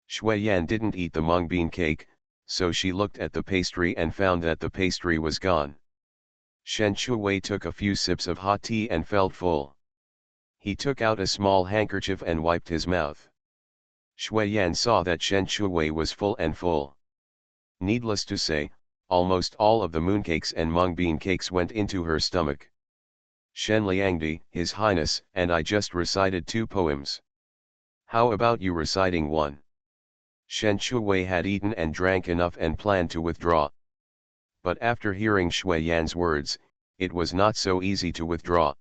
Shui Yan didn't eat the mung bean cake, so she looked at the pastry and found that the pastry was gone. Shen Shuwei took a few sips of hot tea and felt full. He took out a small handkerchief and wiped his mouth. Shui Yan saw that Shen Shuwei was full and full. Needless to say, almost all of the mooncakes and mung bean cakes went into her stomach. "Shen Liangdi, His Highness, and I just recited 2 poems. How about you reciting one?" Shen Shuwei had eaten and drank enough and planned to withdraw. But after hearing Shui Yan's words, it was not so easy to withdraw.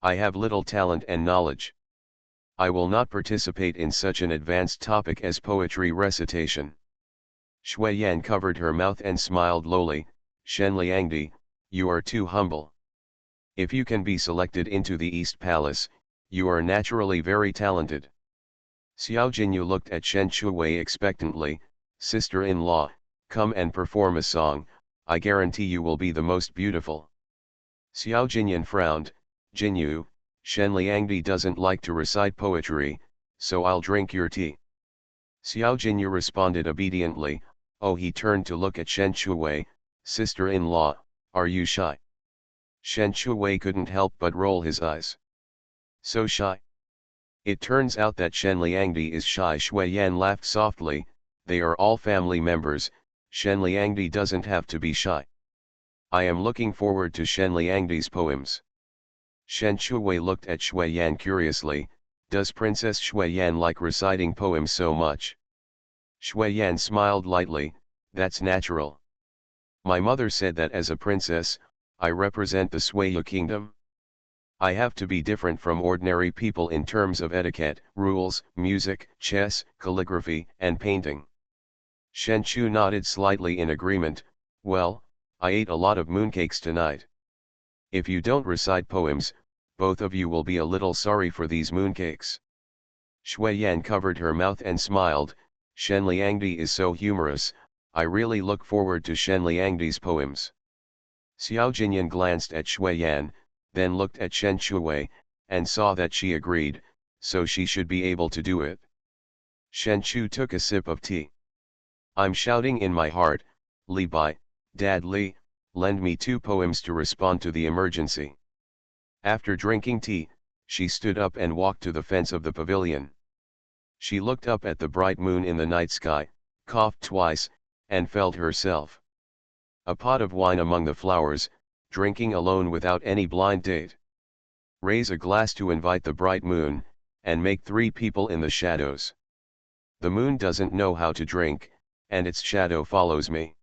"I have little talent and knowledge. I will not participate in such an advanced topic as poetry recitation." Shui Yan covered her mouth and smiled lowly. "Shen Liangdi, you are too humble. If you can be selected into the East Palace, you are naturally very talented." Xiao Jinyu looked at Shen Shuwei expectantly. "Sister-in-law, come and perform a song, I guarantee you will be the most beautiful." Xiao Jinyan frowned. "Jinyu, Shenliangdi doesn't like to recite poetry, so I'll drink your tea. Xiao Jinyu responded obediently. Oh, he turned to look at Shen Shuwei. Sister-in-law, are you shy? Shen Shuwei couldn't help but roll his eyes. So shy? It turns out that Shenliangdi is shy. Shui Yan laughed softly. They are all family members, Shenliangdi doesn't have to be shy. I am looking forward to Shenliangdi's poems. Shen Shuwei looked at Shui Yan curiously. Does Princess Shui Yan like reciting poems so much? Shui Yan smiled lightly. That's natural. My mother said that as a princess, I represent the Suiyu kingdom. I have to be different from ordinary people in terms of etiquette, rules, music, chess, calligraphy, and painting. Shen Chu nodded slightly in agreement. Well, I ate a lot of mooncakes tonight. If you don't recite poems, both of you will be a little sorry for these mooncakes. Shui Yan covered her mouth and smiled. Shenliangdi is so humorous, I really look forward to Shenliangdi's poems. Xiao Jinyan glanced at Shui Yan, then looked at Shen Shuwei, and saw that she agreed, so she should be able to do it. Shen Chu took a sip of tea. I'm shouting in my heart, Li Bai, Dad Li, lend me 2 poems to respond to the emergency. After drinking tea, she stood up and walked to the fence of the pavilion. She looked up at the bright moon in the night sky, coughed twice, and felt herself. A pot of wine among the flowers, drinking alone without any blind date. Raise a glass to invite the bright moon, and make 3 people in the shadows. The moon doesn't know how to drink, and its shadow follows me.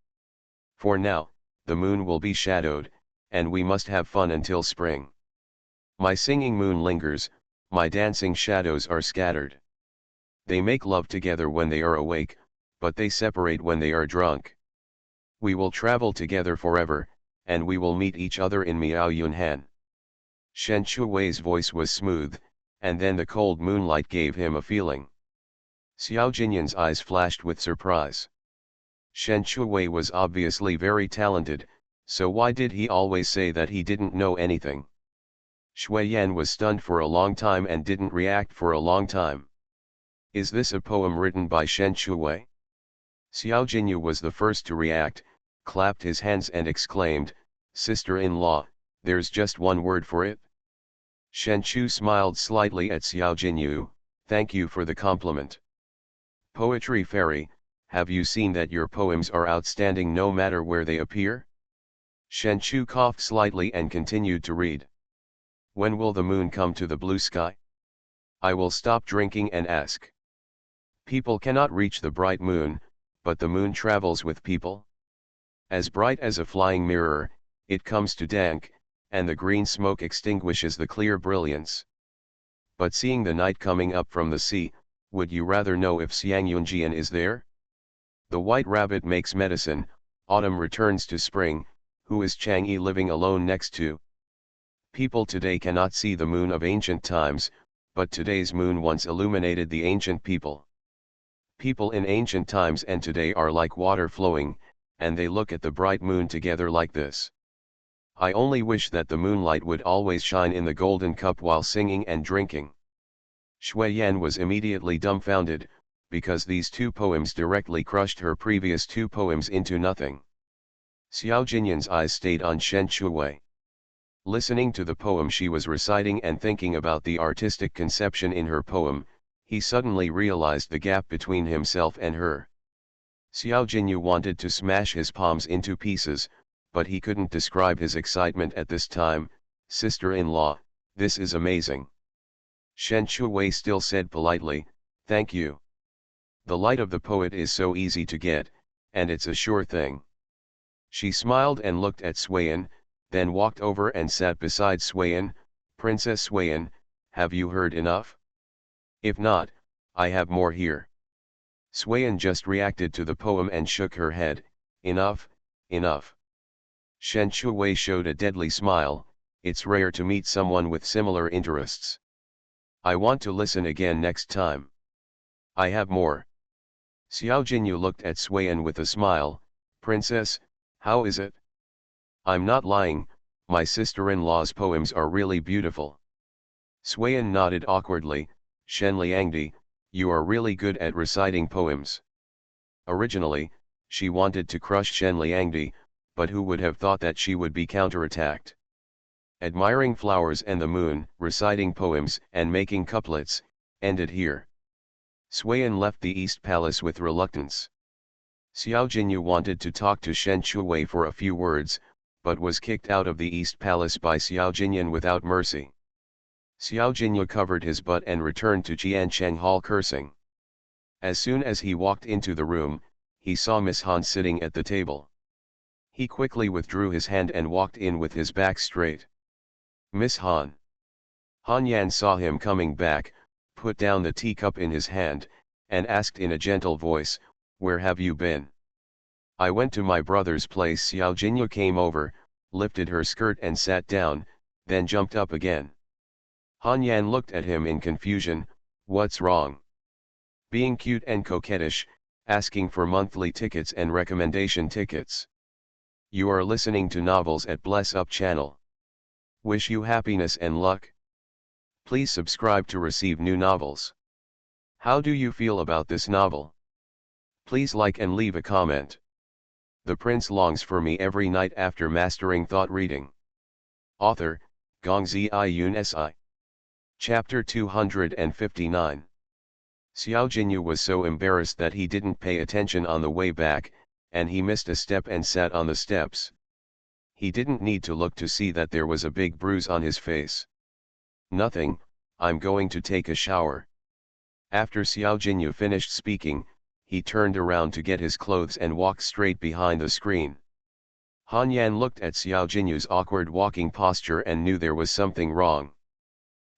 For now, the moon will be shadowed, and we must have fun until spring. My singing moon lingers, my dancing shadows are scattered. They make love together when they are awake, but they separate when they are drunk. We will travel together forever, and we will meet each other in Miao Yunhan. Shen Shuwei's voice was smooth, and then the cold moonlight gave him a feeling. Xiao Jinyan's eyes flashed with surprise. Shen Shuwei was obviously very talented, so why did he always say that he didn't know anything? Shui Yan was stunned for a long time and didn't react for a long time. Is this a poem written by Shen Shuwei? Xiao Jinyu was the first to react, clapped his hands and exclaimed, Sister-in-law, there's just one word for it. Shen Chu smiled slightly at Xiao Jinyu. Thank you for the compliment. Poetry Fairy, have you seen that your poems are outstanding no matter where they appear? Shen Chu coughed slightly and continued to read. When will the moon come to the blue sky? I will stop drinking and ask. People cannot reach the bright moon, but the moon travels with people. As bright as a flying mirror, it comes to dank, and the green smoke extinguishes the clear brilliance. But seeing the night coming up from the sea, would you rather know if Xiang Yunjian is there? The white rabbit makes medicine, autumn returns to spring, who is Chang'e living alone next to? People today cannot see the moon of ancient times, but today's moon once illuminated the ancient people. People in ancient times and today are like water flowing, and they look at the bright moon together like this. I only wish that the moonlight would always shine in the golden cup while singing and drinking. Shui Yan was immediately dumbfounded, because these 2 poems directly crushed her previous 2 poems into nothing. Xiao Jinyan's eyes stayed on Shen Shuwei. Listening to the poem she was reciting and thinking about the artistic conception in her poem, he suddenly realized the gap between himself and her. Xiao Jinyu wanted to smash his palms into pieces, but he couldn't describe his excitement at this time. Sister-in-law, this is amazing. Shen Shuwei still said politely, thank you. The light of the poet is so easy to get, and it's a sure thing. She smiled and looked at Swayan, then walked over and sat beside Swayan. Princess Swayan, have you heard enough? If not, I have more here. Swayan just reacted to the poem and shook her head. Enough, enough. Shen Shuwei showed a deadly smile. It's rare to meet someone with similar interests. I want to listen again next time. I have more. Xiao Jinyu looked at Swayan with a smile. Princess, how is it? I'm not lying, my sister-in-law's poems are really beautiful. Swayan nodded awkwardly. Shen Liangdi, you are really good at reciting poems. Originally, she wanted to crush Shen Liangdi, but who would have thought that she would be counterattacked? Admiring flowers and the moon, reciting poems and making couplets, ended here. Swayan left the East Palace with reluctance. Xiao Jinyu wanted to talk to Shen Chuwei for a few words, but was kicked out of the East Palace by Xiao Jinyan without mercy. Xiao Jinyu covered his butt and returned to Jiancheng Hall cursing. As soon as he walked into the room, he saw Miss Han sitting at the table. He quickly withdrew his hand and walked in with his back straight. Miss Han. Han Yan saw him coming back, put down the teacup in his hand, and asked in a gentle voice, "Where have you been?" "I went to my brother's place." Xiao Jinyu came over, lifted her skirt and sat down, then jumped up again. Han Yan looked at him in confusion. "What's wrong?" "Being cute and coquettish, asking for monthly tickets and recommendation tickets." "You are listening to novels at Bless Up channel. Wish you happiness and luck. Please subscribe to receive new novels. How do you feel about this novel? Please like and leave a comment. The prince longs for me every night after mastering thought reading." Author, Gongzi Yun Si. Chapter 259. Xiao Jinyu was so embarrassed that he didn't pay attention on the way back, and he missed a step and sat on the steps. He didn't need to look to see that there was a big bruise on his face. "Nothing, I'm going to take a shower." After Xiao Jinyu finished speaking, he turned around to get his clothes and walked straight behind the screen. Han Yan looked at Xiao Jinyu's awkward walking posture and knew there was something wrong.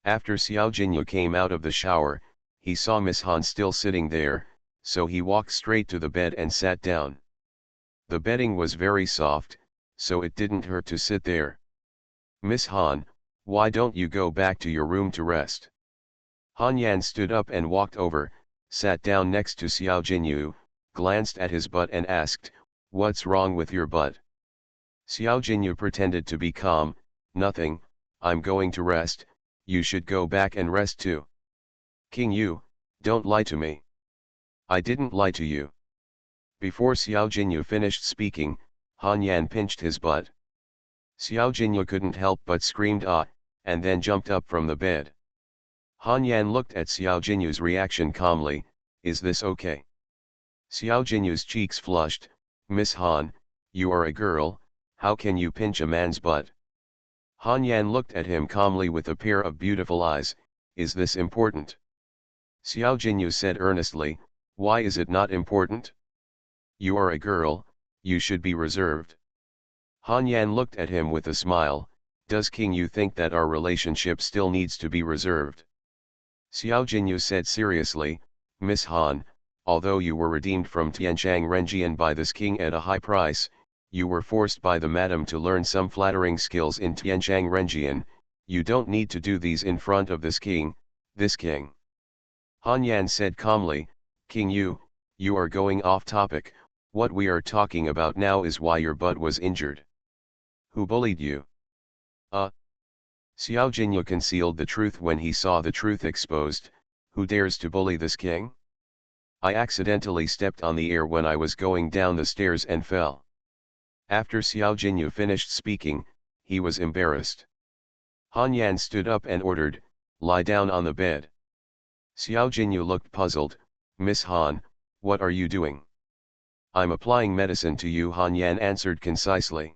After Xiao Jinyu came out of the shower, he saw Miss Han still sitting there, so he walked straight to the bed and sat down. The bedding was very soft, so it didn't hurt to sit there. "Miss Han, why don't you go back to your room to rest?" Han Yan stood up and walked over, sat down next to Xiao Jinyu, glanced at his butt and asked, "What's wrong with your butt?" Xiao Jinyu pretended to be calm. "Nothing, I'm going to rest, you should go back and rest too." "King Yu, don't lie to me." "I didn't lie to you." Before Xiao Jinyu finished speaking, Han Yan pinched his butt. Xiao Jinyu couldn't help but screamed "Ah," and then jumped up from the bed. Han Yan looked at Xiao Jinyu's reaction calmly. "Is this okay?" Xiao Jinyu's cheeks flushed. "Miss Han, you are a girl, how can you pinch a man's butt?" Han Yan looked at him calmly with a pair of beautiful eyes. "Is this important?" Xiao Jinyu said earnestly, "Why is it not important? You are a girl, you should be reserved." Han Yan looked at him with a smile. "Does King Yu think that our relationship still needs to be reserved?" Xiao Jinyu said seriously, "Miss Han, although you were redeemed from Tianchang Renjian by this king at a high price, you were forced by the madam to learn some flattering skills in Tianchang Renjian. You don't need to do these in front of this king, this king." Han Yan said calmly, "King Yu, you are going off topic. What we are talking about now is why your butt was injured. Who bullied you?" Xiao Jinyu concealed the truth when he saw the truth exposed. "Who dares to bully this king? I accidentally stepped on the air when I was going down the stairs and fell." After Xiao Jinyu finished speaking, he was embarrassed. Han Yan stood up and ordered, "Lie down on the bed." Xiao Jinyu looked puzzled. "Miss Han, what are you doing?" "I'm applying medicine to you," Han Yan answered concisely.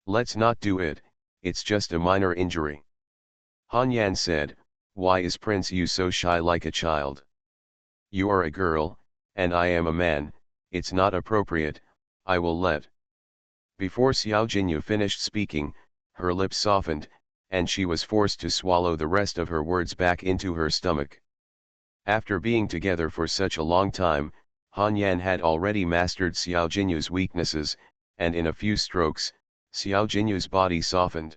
"Let's not do it, it's just a minor injury." Han Yan said, "Why is Prince Yu so shy like a child? You are a girl, and I am a man, it's not appropriate, I will let." Before Xiao Jinyu finished speaking, her lips softened, and she was forced to swallow the rest of her words back into her stomach. After being together for such a long time, Han Yan had already mastered Xiao Jinyu's weaknesses, and in a few strokes, Xiao Jinyu's body softened.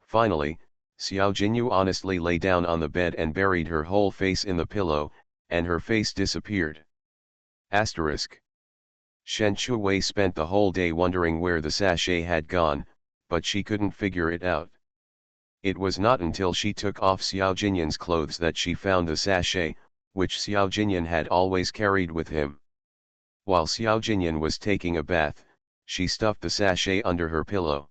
Finally, Xiao Jinyu honestly lay down on the bed and buried her whole face in the pillow, and her face disappeared. Asterisk. Shen Chuwei spent the whole day wondering where the sachet had gone, but she couldn't figure it out. It was not until she took off Xiao Jinyan's clothes that she found the sachet, which Xiao Jinyan had always carried with him. While Xiao Jinyan was taking a bath, she stuffed the sachet under her pillow.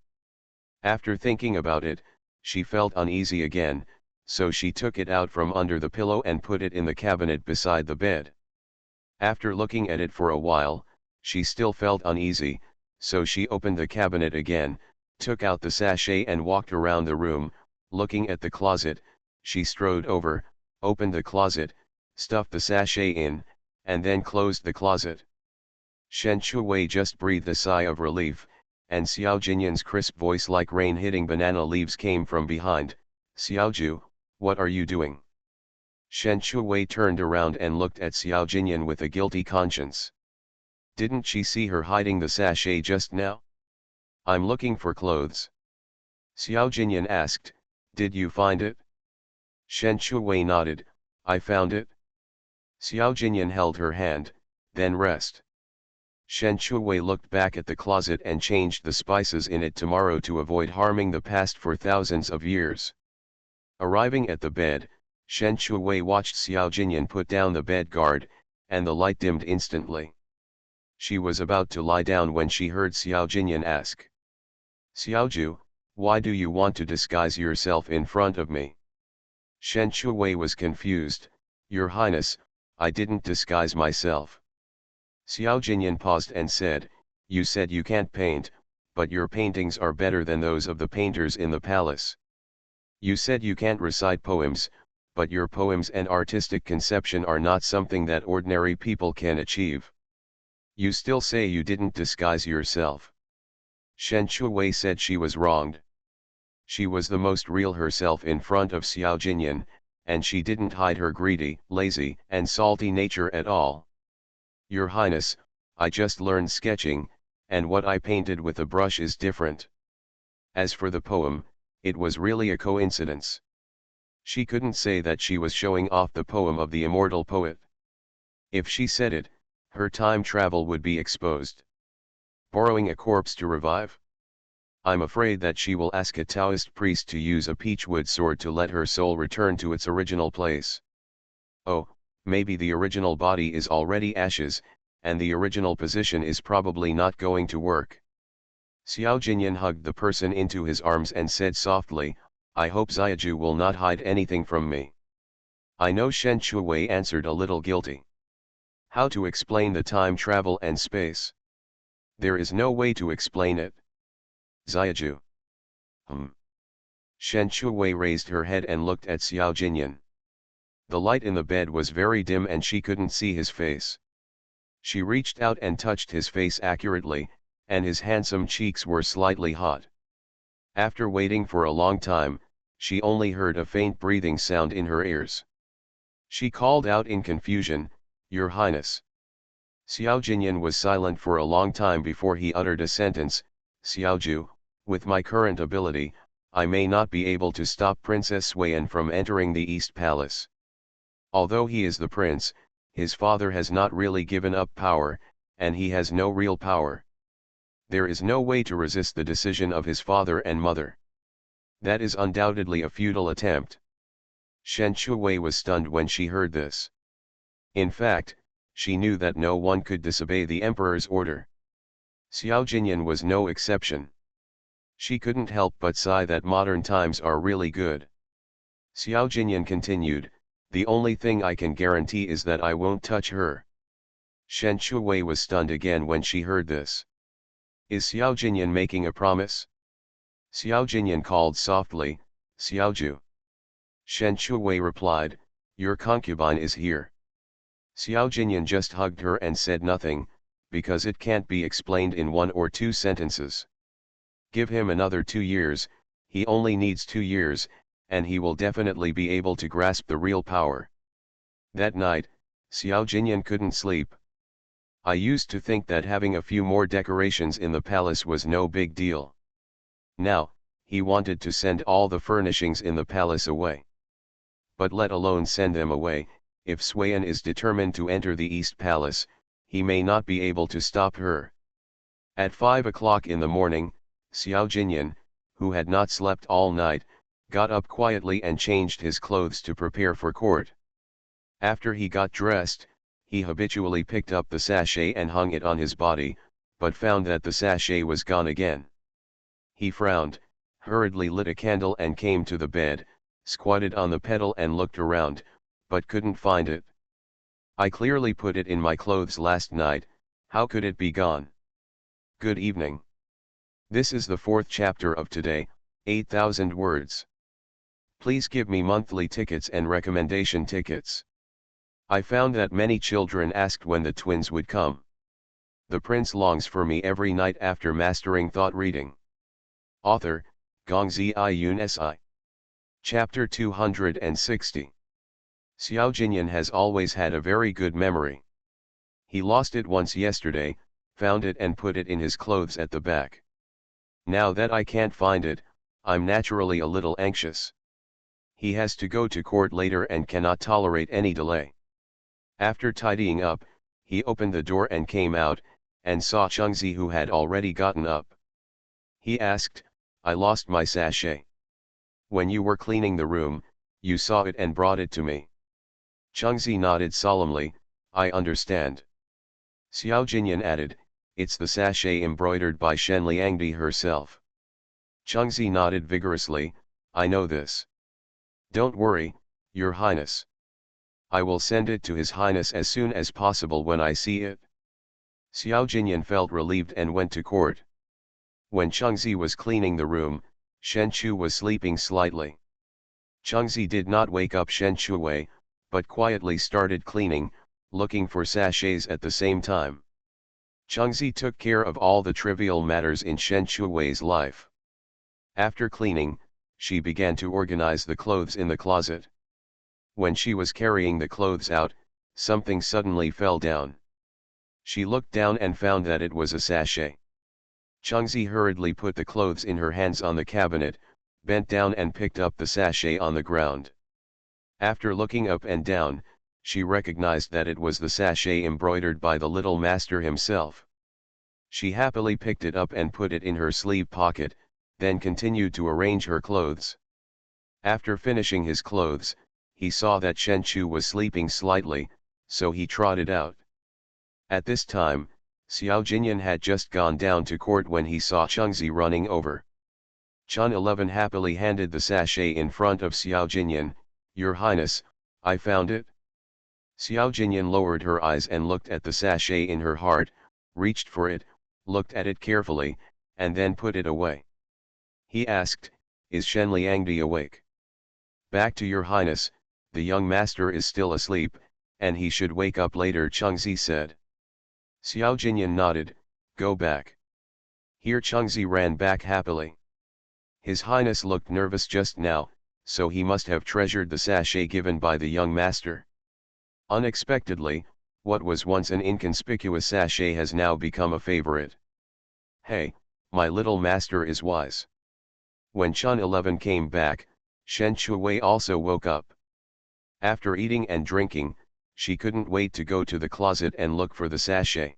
After thinking about it, she felt uneasy again, so she took it out from under the pillow and put it in the cabinet beside the bed. After looking at it for a while, she still felt uneasy, so she opened the cabinet again, took out the sachet and walked around the room, looking at the closet. She strode over, opened the closet, stuffed the sachet in, and then closed the closet. Shen Chuwei just breathed a sigh of relief, and Xiao Jinyan's crisp voice like rain hitting banana leaves came from behind. "Xiaoju, what are you doing?" Shen Chuwei turned around and looked at Xiao Jinyan with a guilty conscience. Didn't she see her hiding the sachet just now? "I'm looking for clothes." Xiao Jinyan asked, "Did you find it?" Shen Chuwei nodded, "I found it." Xiao Jinyan held her hand, "Then rest." Shen Chuwei looked back at the closet and changed the spices in it tomorrow to avoid harming the past for thousands of years. Arriving at the bed, Shen Chuwei watched Xiao Jinyan put down the bed guard, and the light dimmed instantly. She was about to lie down when she heard Xiao Jinyan ask, "Xiaoju, why do you want to disguise yourself in front of me?" Shen Chuwei was confused, "Your Highness, I didn't disguise myself." Xiao Jinyan paused and said, "You said you can't paint, but your paintings are better than those of the painters in the palace. You said you can't recite poems, but your poems and artistic conception are not something that ordinary people can achieve. You still say you didn't disguise yourself." Shen Chuwei said she was wronged. She was the most real herself in front of Xiao Jinyan, and she didn't hide her greedy, lazy, and salty nature at all. "Your Highness, I just learned sketching, and what I painted with a brush is different. As for the poem, it was really a coincidence." She couldn't say that she was showing off the poem of the immortal poet. If she said it, her time travel would be exposed. Borrowing a corpse to revive? I'm afraid that she will ask a Taoist priest to use a peachwood sword to let her soul return to its original place. Oh, maybe the original body is already ashes, and the original position is probably not going to work. Xiao Jinyan hugged the person into his arms and said softly, "I hope Xiaoju will not hide anything from me." "I know," Shen Chuwei answered, a little guilty. "How to explain the time travel and space?" "There is no way to explain it." "Xiaoju." Shen Chuwei raised her head and looked at Xiao Jinyan. The light in the bed was very dim and she couldn't see his face. She reached out and touched his face accurately, and his handsome cheeks were slightly hot. After waiting for a long time, she only heard a faint breathing sound in her ears. She called out in confusion, "Your Highness." Xiao Jinyan was silent for a long time before he uttered a sentence, "Xiaoju, with my current ability, I may not be able to stop Princess Suiyan from entering the East Palace. Although he is the prince, his father has not really given up power, and he has no real power. There is no way to resist the decision of his father and mother. That is undoubtedly a futile attempt." Shen Chuwei was stunned when she heard this. In fact, she knew that no one could disobey the emperor's order. Xiao Jinyan was no exception. She couldn't help but sigh that modern times are really good. Xiao Jinyan continued, "The only thing I can guarantee is that I won't touch her." Shen Chuwei was stunned again when she heard this. Is Xiao Jinyan making a promise? Xiao Jinyan called softly, "Xiaoju." Shen Chuwei replied, "Your concubine is here." Xiao Jinyan just hugged her and said nothing, because it can't be explained in 1 or 2 sentences. Give him another 2 years, he only needs 2 years, and he will definitely be able to grasp the real power. That night, Xiao Jinyan couldn't sleep. I used to think that having a few more decorations in the palace was no big deal. Now, he wanted to send all the furnishings in the palace away. But let alone send them away, if Suiyan is determined to enter the East Palace, he may not be able to stop her. At 5 o'clock in the morning, Xiao Jinyan, who had not slept all night, got up quietly and changed his clothes to prepare for court. After he got dressed, he habitually picked up the sachet and hung it on his body, but found that the sachet was gone again. He frowned, hurriedly lit a candle and came to the bed, squatted on the pedal and looked around, but couldn't find it. I clearly put it in my clothes last night, how could it be gone? Good evening. This is the 4th chapter of today, 8,000 words. Please give me monthly tickets and recommendation tickets. I found that many children asked when the twins would come. The prince longs for me every night after mastering thought reading. Author, Gongzi Si. Chapter 260. Xiao Jinyan has always had a very good memory. He lost it once yesterday, found it and put it in his clothes at the back. Now that I can't find it, I'm naturally a little anxious. He has to go to court later and cannot tolerate any delay. After tidying up, he opened the door and came out, and saw Chengzi, who had already gotten up. He asked, "I lost my sachet. When you were cleaning the room, you saw it and brought it to me." Chengzi nodded solemnly, "I understand." Xiao Jinyan added, "It's the sachet embroidered by Shen Liangdi herself." Chengzi nodded vigorously, "I know this. Don't worry, Your Highness. I will send it to His Highness as soon as possible when I see it." Xiao Jinyan felt relieved and went to court. When Chengzi was cleaning the room, Shen Chu was sleeping slightly. Chengzi did not wake up Shen Chuwei, but quietly started cleaning, looking for sachets at the same time. Chengzi took care of all the trivial matters in Shen Chuwei's life. After cleaning, she began to organize the clothes in the closet. When she was carrying the clothes out, something suddenly fell down. She looked down and found that it was a sachet. Chengzi hurriedly put the clothes in her hands on the cabinet, bent down and picked up the sachet on the ground. After looking up and down, she recognized that it was the sachet embroidered by the little master himself. She happily picked it up and put it in her sleeve pocket, then continued to arrange her clothes. After finishing his clothes, he saw that Shen Chu was sleeping slightly, so he trotted out. At this time, Xiao Jinyan had just gone down to court when he saw Chengzi running over. Chun 11 happily handed the sachet in front of Xiao Jinyan, "Your Highness, I found it." Xiao Jinyan lowered her eyes and looked at the sachet in her heart, reached for it, looked at it carefully, and then put it away. He asked, "Is Shen Liangdi awake?" "Back to Your Highness, the young master is still asleep, and he should wake up later," Chengzi said. Xiao Jinyan nodded, "Go back." Here Chengzi ran back happily. His Highness looked nervous just now, so he must have treasured the sachet given by the young master. Unexpectedly, what was once an inconspicuous sachet has now become a favorite. "Hey, my little master is wise." When Chun 11 came back, Shen Chuwei also woke up. After eating and drinking, she couldn't wait to go to the closet and look for the sachet.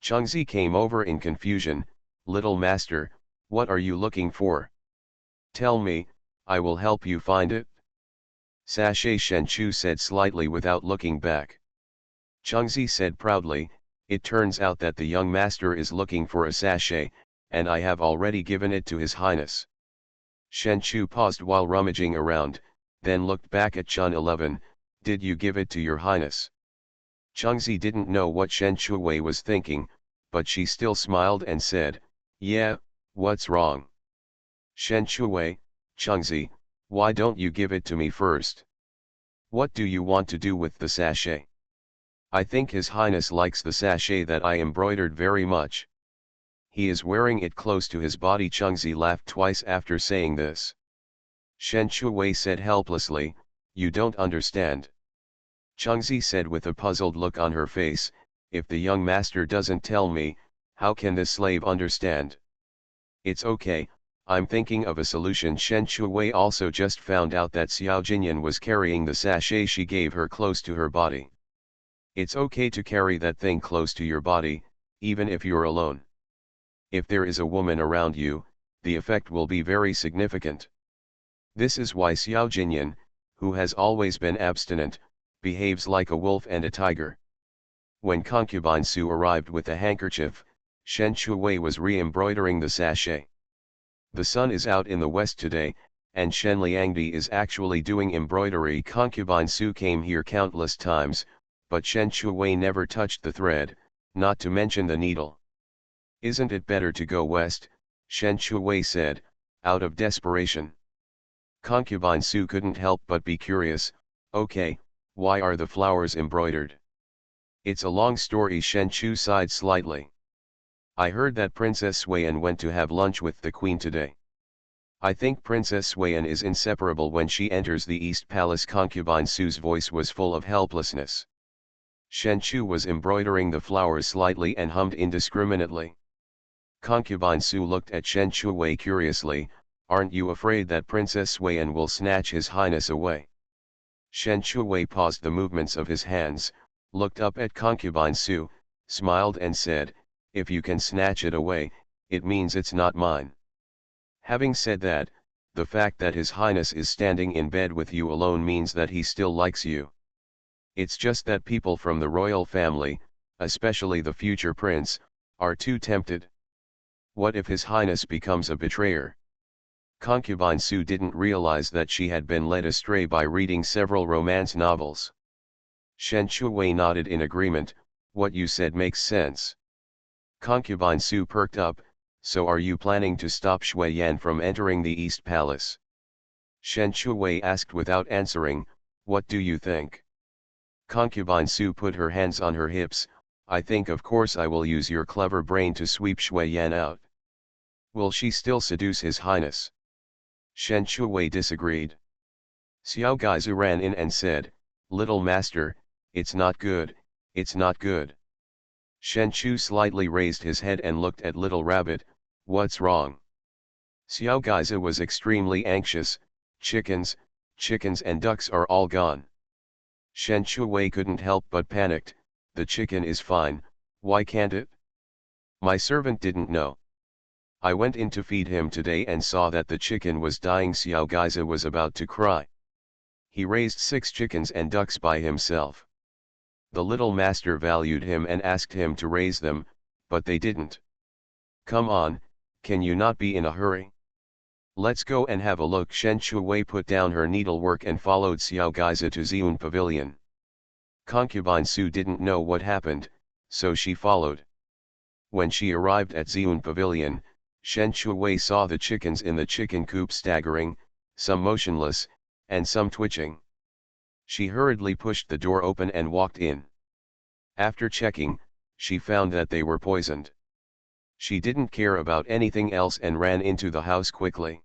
Chengzi came over in confusion, "Little master, what are you looking for? Tell me, I will help you find it." "Sachet," Shen Chu said slightly without looking back. Chengzi said proudly, "It turns out that the young master is looking for a sachet, and I have already given it to His Highness." Shen Chu paused while rummaging around, then looked back at Chun 11, "Did you give it to Your Highness?" Chengzi didn't know what Shen Chuwei was thinking, but she still smiled and said, "Yeah, what's wrong?" "Shen Chuwei, Chengzi, why don't you give it to me first? What do you want to do with the sachet? I think His Highness likes the sachet that I embroidered very much. He is wearing it close to his body." Chengzi laughed twice after saying this. Shen Chuwei said helplessly, "You don't understand." Chengzi said with a puzzled look on her face, "If the young master doesn't tell me, how can this slave understand?" "It's okay, I'm thinking of a solution." Shen Chuwei also just found out that Xiao Jinyan was carrying the sachet she gave her close to her body. It's okay to carry that thing close to your body, even if you're alone. If there is a woman around you, the effect will be very significant. This is why Xiao Jinyan, who has always been abstinent, behaves like a wolf and a tiger. When concubine Su arrived with the handkerchief, Shen Shuwei was re-embroidering the sachet. The sun is out in the west today, and Shen Liangdi is actually doing embroidery. Concubine Su came here countless times, but Shen Shuwei never touched the thread, not to mention the needle. Isn't it better to go west? Shen Shuwei said, out of desperation. Concubine Su couldn't help but be curious. Okay, why are the flowers embroidered? It's a long story. Shen Chu sighed slightly. I heard that Princess Suiyan went to have lunch with the queen today. I think Princess Suiyan is inseparable when she enters the East Palace. Concubine Su's voice was full of helplessness. Shen Chu was embroidering the flowers slightly and hummed indiscriminately. Concubine Su looked at Shen Shuwei curiously. Aren't you afraid that Princess Suiyan will snatch His Highness away? Shen Shuwei paused the movements of his hands, looked up at Concubine Su, smiled and said, if you can snatch it away, it means it's not mine. Having said that, the fact that His Highness is standing in bed with you alone means that he still likes you. It's just that people from the royal family, especially the future prince, are too tempted. What if His Highness becomes a betrayer? Concubine Su didn't realize that she had been led astray by reading several romance novels. Shen Shuwei nodded in agreement. What you said makes sense. Concubine Su perked up. So are you planning to stop Shui Yan from entering the East Palace? Shen Shuwei asked without answering. What do you think? Concubine Su put her hands on her hips. I think of course I will use your clever brain to sweep Shui Yan out. Will she still seduce His Highness? Shen Shuwei disagreed. Xiao Gaizu ran in and said, Little master, it's not good, it's not good. Shen Chu slightly raised his head and looked at Little Rabbit. What's wrong? Xiao Gaizu was extremely anxious. Chickens and ducks are all gone. Shen Shuwei couldn't help but panicked. The chicken is fine, why can't it? My servant didn't know. I went in to feed him today and saw that the chicken was dying. Xiao Gaizu was about to cry. He raised 6 chickens and ducks by himself. The little master valued him and asked him to raise them, but they didn't. Come on, can you not be in a hurry? Let's go and have a look. Shen Shuwei put down her needlework and followed Xiao Gaizu to Xiun Pavilion. Concubine Su didn't know what happened, so she followed. When she arrived at Xiun Pavilion, Shen Shuwei saw the chickens in the chicken coop staggering, some motionless, and some twitching. She hurriedly pushed the door open and walked in. After checking, she found that they were poisoned. She didn't care about anything else and ran into the house quickly.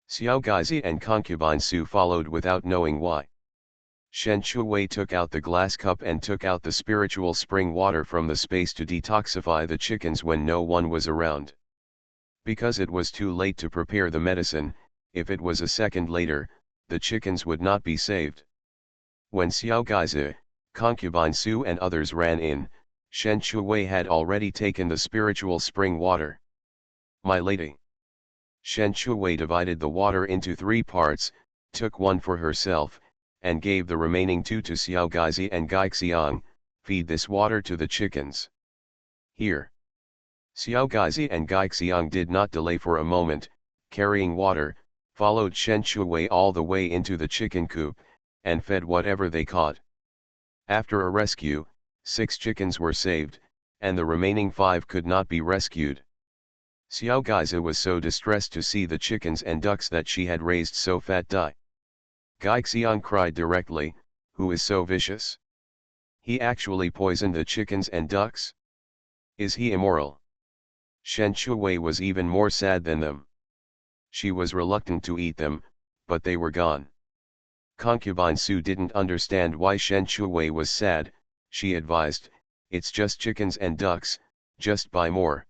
Xiao Gaizi and Concubine Su followed without knowing why. Shen Shuwei took out the glass cup and took out the spiritual spring water from the space to detoxify the chickens when no one was around. Because it was too late to prepare the medicine, if it was a second later, the chickens would not be saved. When Xiao Gaizi, Concubine Su and others ran in, Shen Shuwei had already taken the spiritual spring water. My lady. Shen Shuwei divided the water into 3 parts, took one for herself, and gave the remaining 2 to Xiao Gaizi and Gai Xiang. Feed this water to the chickens. Here. Xiao Gaizi and Gai Xiang did not delay for a moment, carrying water, followed Shen Shuwei all the way into the chicken coop, and fed whatever they caught. After a rescue, 6 chickens were saved, and the remaining 5 could not be rescued. Xiao Gaizi was so distressed to see the chickens and ducks that she had raised so fat die. Gai Xiang cried directly, who is so vicious? He actually poisoned the chickens and ducks? Is he immoral? Shen Shuwei was even more sad than them. She was reluctant to eat them, but they were gone. Concubine Su didn't understand why Shen Shuwei was sad. She advised, it's just chickens and ducks, just buy more.